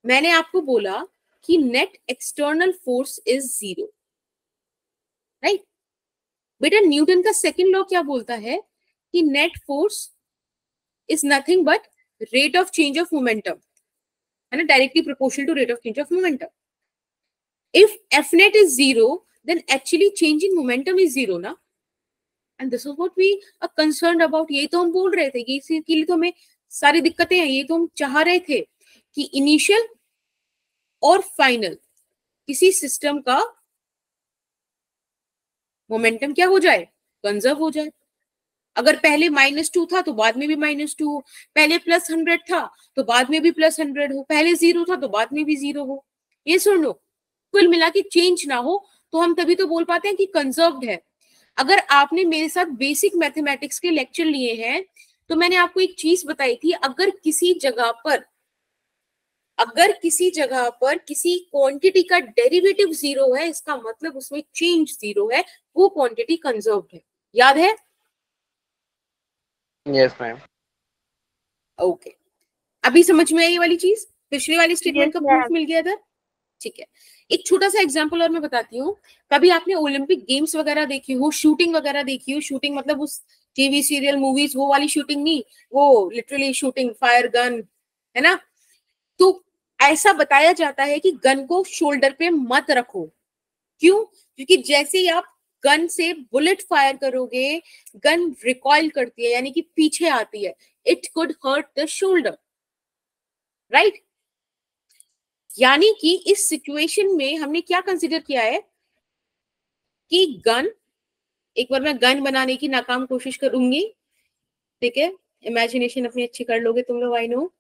मैंने आपको बोला कि net external force is zero, right? बेटा न्यूटन का सेकंड लॉ क्या बोलता है कि net force is nothing but rate of change of momentum, है ना, directly proportional to rate of change of momentum. If F net is zero then actually change in momentum is zero ना, and this is what we are concerned about. ये तो हम बोल रहे थे कि इसके लिए तो हमें सारी दिक्कतें हैं, ये तो हम चाह रहे थे कि इनिशियल और फाइनल किसी सिस्टम का मोमेंटम क्या हो जाए, कंजर्व हो जाए। अगर पहले -2 था तो बाद में भी -2 हो, पहले +100 था तो बाद में भी +100 हो, पहले 0 था तो बाद में भी 0 हो। ये सुन लो, कुल मिला के चेंज ना हो तो हम तभी तो बोल पाते हैं कि कंजर्व्ड है। अगर आपने मेरे साथ बेसिक मैथमेटिक्स के लेक्चर लिए हैं तो मैंने आपको एक चीज बताई थी, अगर किसी जगह पर अगर किसी जगह पर किसी क्वांटिटी का डेरिवेटिव जीरो है, इसका मतलब उसमें चेंज जीरो है, वो क्वांटिटी कंजर्व्ड है। याद है? Yes, ma'am. ओके, अभी समझ में आई ये वाली चीज? पिछली वाली स्टेटमेंट Yes, का प्रूफ ma'am. मिल गया था। ठीक है, एक छोटा सा एग्जांपल और मैं बताती हूँ। कभी आपने ओलंपिक गेम्स वगैरह देखी हो, शूटिंग वगैरह देखी हो? शूटिंग मतलब उस टीवी सीरियल मूवीज वो वाली शूटिंग नहीं, वो लिटरली शूटिंग, फायर गन, है ना? तो ऐसा बताया जाता है कि गन को शोल्डर पे मत रखो। क्यों? क्योंकि जैसे ही आप गन से बुलेट फायर करोगे, गन रिकॉइल करती है, यानी कि पीछे आती है। It could hurt the shoulder, right? यानी कि इस सिचुएशन में हमने क्या कंसिडर किया है कि गन, एक बार मैं गन बनाने की नाकाम कोशिश करूंगी, ठीक है? इमेजिनेशन अपनी अच्छी कर लोगे तुम लोग, आई नो।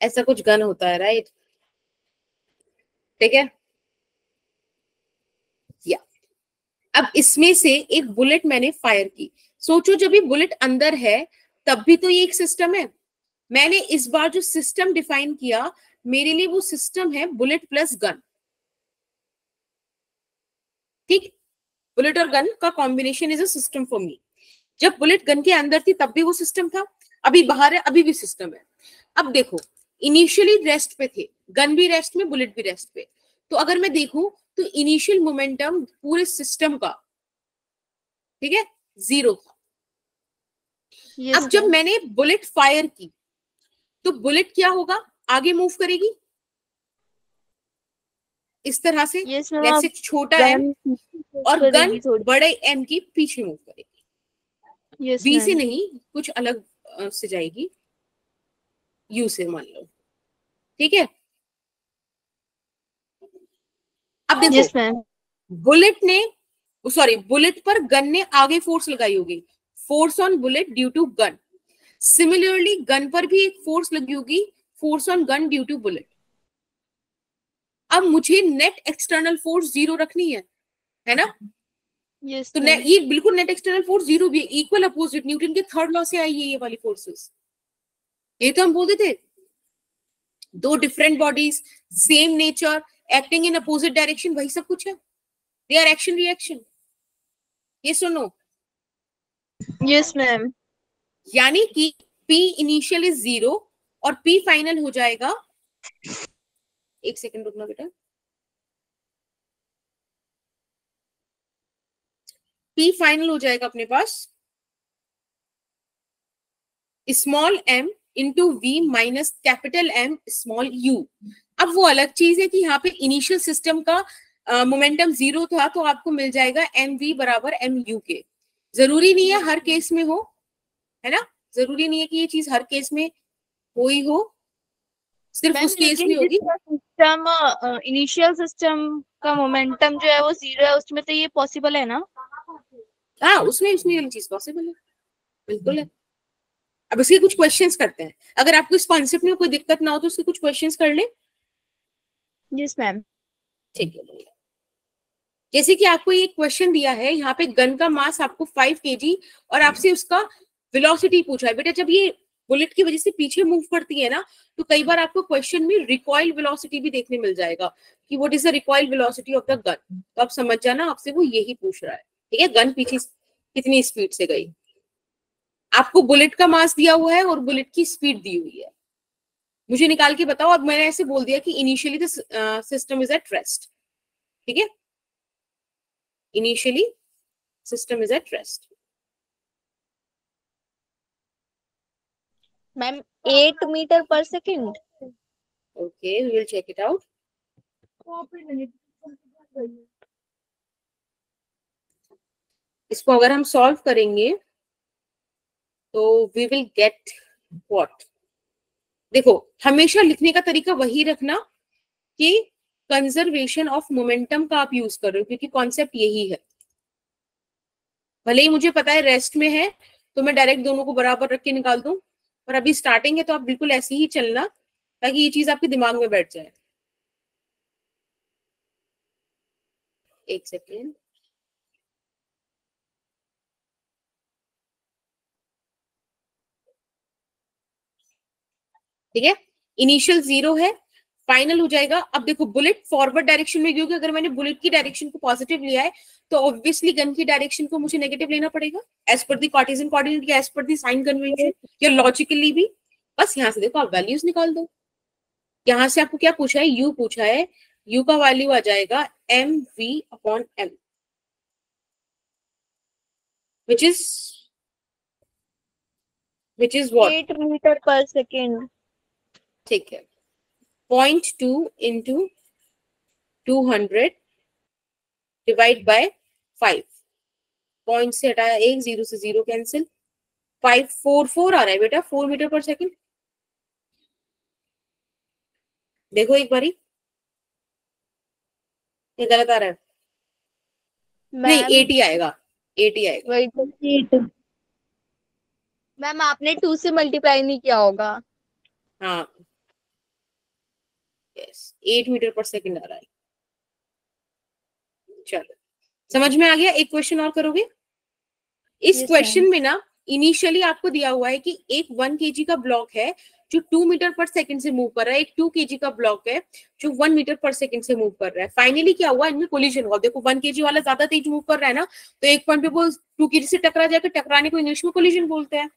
ऐसा कुछ गन होता है, राइट? ठीक है, या अब इसमें से एक बुलेट मैंने फायर की। सोचो जब ये बुलेट अंदर है तब भी तो ये एक सिस्टम है। मैंने इस बार जो सिस्टम डिफाइन किया, मेरे लिए वो सिस्टम है बुलेट प्लस गन। ठीक, बुलेट और गन का combination is a system for me. जब बुलेट गन के अंदर थी तब भी वो सिस्टम था, अभी बाहर है अभी भी सिस्टम है। अब देखो, इनिशियली रेस्ट पे थे, गन भी रेस्ट में, बुलेट भी रेस्ट पे। तो अगर मैं देखूं तो इनिशियल मोमेंटम पूरे सिस्टम का, ठीक है, जीरो था। Yes, अब जब ma'am. मैंने बुलेट फायर की तो बुलेट क्या होगा, आगे मूव करेगी इस तरह से, Yes, ma'am. जैसे आप छोटा एम, गन push और गन करेगी थोड़ी. बड़े एम की पीछे मूव करेगी। Yes, बी से ma'am. नहीं, कुछ अलग से जाएगी, यू से मान लो, ठीक है? अब देखो, Yes, ma'am. बुलेट ने, सॉरी, बुलेट पर गन ने आगे फोर्स लगाई होगी, force on bullet due to gun. Similarly gun पर भी एक फोर्स लगी होगी, force on gun due to bullet. अब मुझे नेट एक्सटर्नल फोर्स जीरो रखनी है ना? Yes, तो ma'am. ये बिल्कुल नेट एक्सटर्नल फोर्स जीरो भी है, इक्वल अपोजिट, न्यूटन के थर्ड लॉ से आई है ये वाली फोर्सेस। ये तो हम बोलते थे, दो different bodies, same nature, acting in opposite direction, वही सब कुछ है। दे आर एक्शन रिएक्शन, ये सुनो। Yes, ma'am. यानी कि P इनिशियल इज जीरो और P फाइनल हो जाएगा, एक सेकंड रुकना बेटा, P फाइनल हो जाएगा अपने पास small m into v minus capital M small u। अब वो अलग चीज है कि यहाँ पे इनिशियल सिस्टम का मोमेंटम जीरो था, तो आपको मिल जाएगा mv बराबर mu के। जरूरी नहीं है हर केस में हो, है ना? जरूरी नहीं है कि ये चीज हर केस में हो ही हो, सिर्फ मैम उस केस लेकिन में होगी। जिसका सिस्टम इनिशियल सिस्टम का मोमेंटम जो है वो जीरो है, उसमें तो ये पॉसिबल है ना? हाँ, उसमें उसमें ये चीज पॉसिबल है, बिल्कुल है। अब इसके कुछ क्वेश्चंस करते हैं, अगर आपको इस कॉन्सेप्ट में कोई दिक्कत ना हो तो इसके कुछ क्वेश्चंस कर ले। Yes ma'am. ठीक है भैया, जैसे कि आपको ये क्वेश्चन दिया है, यहाँ पे गन का मास आपको 5 kg और आपसे उसका वेलोसिटी पूछा है। बेटा जब ये बुलेट की वजह से पीछे मूव करती है ना, तो कई बार आपको क्वेश्चन में रिकॉइल वेलोसिटी भी देखने मिल जाएगा कि what is the recoil velocity of the gun. तो आप समझ जाना आपसे वो यही पूछ रहा है, ठीक है? गन पीछे कितनी स्पीड से गई, आपको बुलेट का मास दिया हुआ है और बुलेट की स्पीड दी हुई है, मुझे निकाल के बताओ। और मैंने ऐसे बोल दिया कि initially the system is at rest, ठीक है? Initially system is at rest. Ma'am 8 meter पर second. Okay, we will check it out. इसको अगर हम सॉल्व करेंगे तो वी विल गेट व्हाट। देखो, हमेशा लिखने का तरीका वही रखना कि कंजर्वेशन ऑफ मोमेंटम का आप यूज कर रहे हो, क्योंकि कॉन्सेप्ट यही है। भले ही मुझे पता है रेस्ट में है तो मैं डायरेक्ट दोनों को बराबर रख के निकाल दूं, पर अभी स्टार्टिंग है तो आप बिल्कुल ऐसे ही चलना ताकि ये चीज आपके दिमाग में बैठ जाए। एक सेकेंड, ठीक है, इनिशियल 0 है, फाइनल हो जाएगा। अब देखो बुलेट फॉरवर्ड डायरेक्शन में, क्योंकि अगर मैंने बुलेट की डायरेक्शन को पॉजिटिव लिया है तो ऑब्वियसली गन की डायरेक्शन को मुझे नेगेटिव लेना पड़ेगा एज पर दी कार्टेशियन कोऑर्डिनेट या as per the sign convention या लॉजिकली भी। बस यहाँ से देखो आप वैल्यूज निकाल दो। यहाँ से आपको क्या पूछा है, यू पूछा है, यू का वैल्यू आ जाएगा mv/m which is what, 8 meter पर सेकेंड। ठीक है, 0.2 into 200 डिवाइड बाय 5, पॉइंट से हटाया 1, 0 से 0 कैंसिल, 544 आ रहा है बेटा 4 मीटर पर सेकेंड। देखो एक बारी, ये गलत आ रहा है, नहीं 80 आएगा, 80 आएगा। वही तो 8। मैम आपने 2 से मल्टीप्लाई नहीं किया होगा। हाँ यस, 8 मीटर पर सेकेंड आ रहा है। चलो समझ में आ गया। एक क्वेश्चन और करोगे। इस Yes, क्वेश्चन ma'am. में ना इनिशियली आपको दिया हुआ है कि एक 1 kg का ब्लॉक है जो 2 मीटर पर सेकंड से मूव कर रहा है, एक 2 kg का ब्लॉक है जो 1 मीटर पर सेकंड से मूव कर रहा है। फाइनली क्या हुआ, इनमें कोलिजन हुआ। देखो 1 kg वाला ज्यादा तेज मूव कर रहा है ना, तो एक पॉइंट पे वो 2 kg से टकरा जाएगा। टकराने को इंग्लिश में कोलिजन बोलते हैं।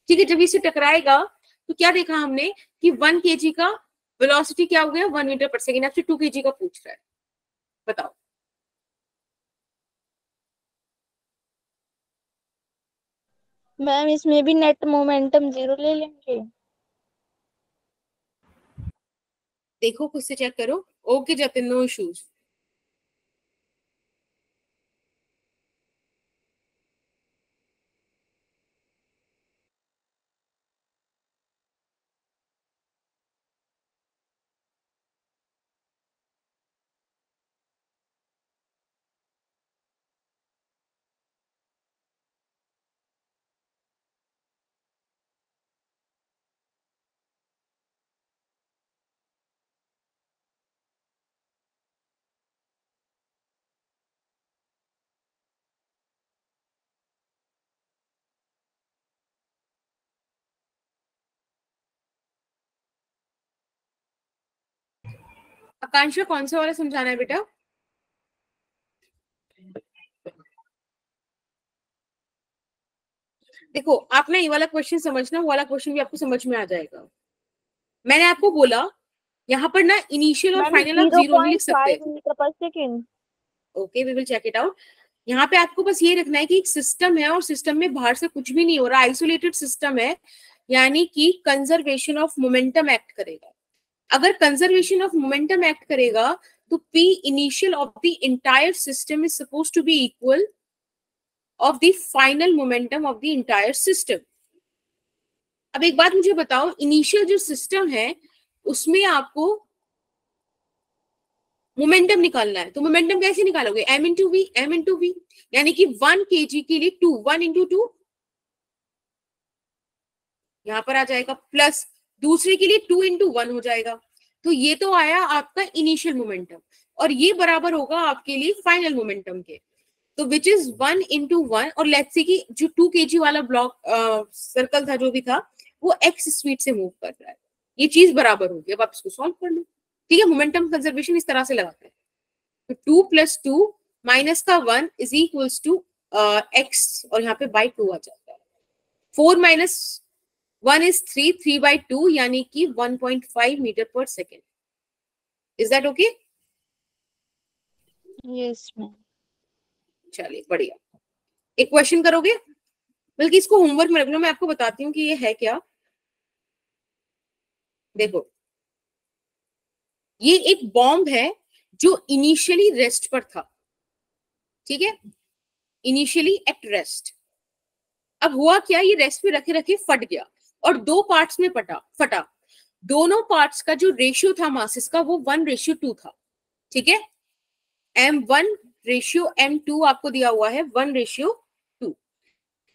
ठीक है, जब इसे टकराएगा तो क्या देखा हमने कि 1 kg का वेलोसिटी क्या हो गया, 1 मीटर पर सेकंड। आपसे 2 kg का पूछ रहा है, बताओ। मैम इसमें भी नेट मोमेंटम 0 ले लेंगे। देखो खुद से चेक करो। Okay Jatin, no issues. Akanksha कौन सा वाला समझाना है बेटा। देखो आप ना ये वाला क्वेश्चन समझना, वो वाला क्वेश्चन भी आपको समझ में आ जाएगा। मैंने आपको बोला यहाँ पर ना इनिशियल और फाइनल आप 0 नहीं लिख सकते। 0.5 मीटर पर second. Okay, we will check it out. यहाँ पे आपको बस ये रखना है कि एक सिस्टम है और सिस्टम में बाहर से कुछ भी नहीं हो रहा, आइसोलेटेड सिस्टम है, यानी कि कंजर्वेशन ऑफ मोमेंटम एक्ट करेगा। अगर कंजर्वेशन ऑफ मोमेंटम एक्ट करेगा तो P initial of the entire system is suppose to be equal of the final momentum of the entire system. अब एक बात मुझे बताओ, इनिशियल जो सिस्टम है उसमें आपको मोमेंटम निकालना है, तो मोमेंटम कैसे निकालोगे, m इंटू वी, यानी कि 1 kg के लिए 2, 1 इंटू 2 यहां पर आ जाएगा, प्लस दूसरे के लिए 2 इंटू 1 हो जाएगा। तो ये तो आया आपका इनिशियल मोमेंटम, और ये बराबर होगा आपके लिए फाइनल मोमेंटम के, तो विच इज 1 इंटू 1। और लेट्स से कि जो 2 kg वाला ब्लॉक सर्कल था जो भी था वो x स्पीड से मूव कर रहा है, ये चीज बराबर होगी। अब आप इसको सॉल्व कर लो। ठीक है, मोमेंटम कंजर्वेशन इस तरह से लगाते हैं, तो 2 + 2 माइनस का 1 इज इक्वल्स टू x, और यहाँ पे बाई 2 आ जाता है। 4 - 1 इज 3, 3/2 यानी कि 1.5 मीटर पर second. Is that okay? Yes ma'am. चलिए बढ़िया। एक क्वेश्चन करोगे, बल्कि इसको होमवर्क में रख लो, मैं आपको बताती हूँ कि ये है क्या। देखो ये एक बॉम्ब है जो इनिशियली रेस्ट पर था, ठीक है, इनिशियली एट रेस्ट। अब हुआ क्या, ये रेस्ट पे रखे रखे फट गया और 2 पार्ट्स में फटा। दोनों पार्ट्स का जो रेशियो था मासेस का वो 1:2 था। ठीक है, m1 / m2 आपको दिया हुआ है 1:2।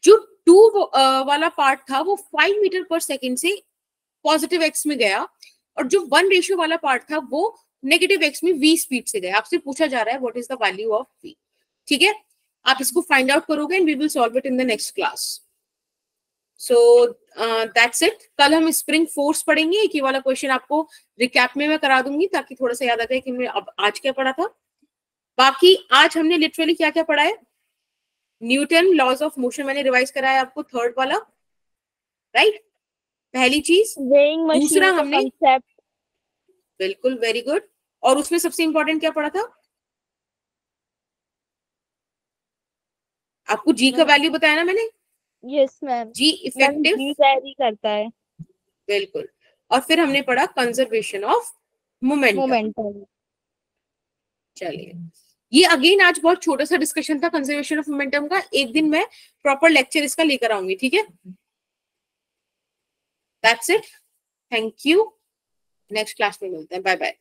जो 2 वाला पार्ट था वो 5 मीटर पर सेकेंड से पॉजिटिव x में गया, और जो 1 वाला पार्ट था वो नेगेटिव x में v स्पीड से गया। आपसे पूछा जा रहा है what is the value of v। ठीक है, आप इसको फाइंड आउट करोगे and we will solve it in the next class. So that's it. कल हम स्प्रिंग फोर्स पढ़ेंगे। एक ही वाला क्वेश्चन आपको रिकैप में मैं करा दूंगी ताकि थोड़ा सा याद आ जाए कि मैं अब आज क्या पढ़ा था। बाकी आज हमने लिटरली क्या क्या पढ़ा है, न्यूटन लॉज ऑफ मोशन मैंने रिवाइज कराया आपको, थर्ड वाला, राइट, पहली चीज। वेइंग मशीन दूसरा का हमने, कंसेप्ट, बिल्कुल वेरी गुड, और उसमें सबसे इंपॉर्टेंट क्या पढ़ा था आपको, जी का वैल्यू बताया ना मैंने, यस मैम, जी इफेक्टिव, जी वैरी करता है, बिल्कुल। और फिर हमने पढ़ा कंजर्वेशन ऑफ मोमेंटम। मोमेंटम। चलिए, ये अगेन आज बहुत छोटा सा डिस्कशन था कंजर्वेशन ऑफ मोमेंटम का। एक दिन मैं प्रॉपर लेक्चर इसका लेकर आऊंगी, ठीक है। That's it, thank you, next class में मिलते हैं, बाय बाय।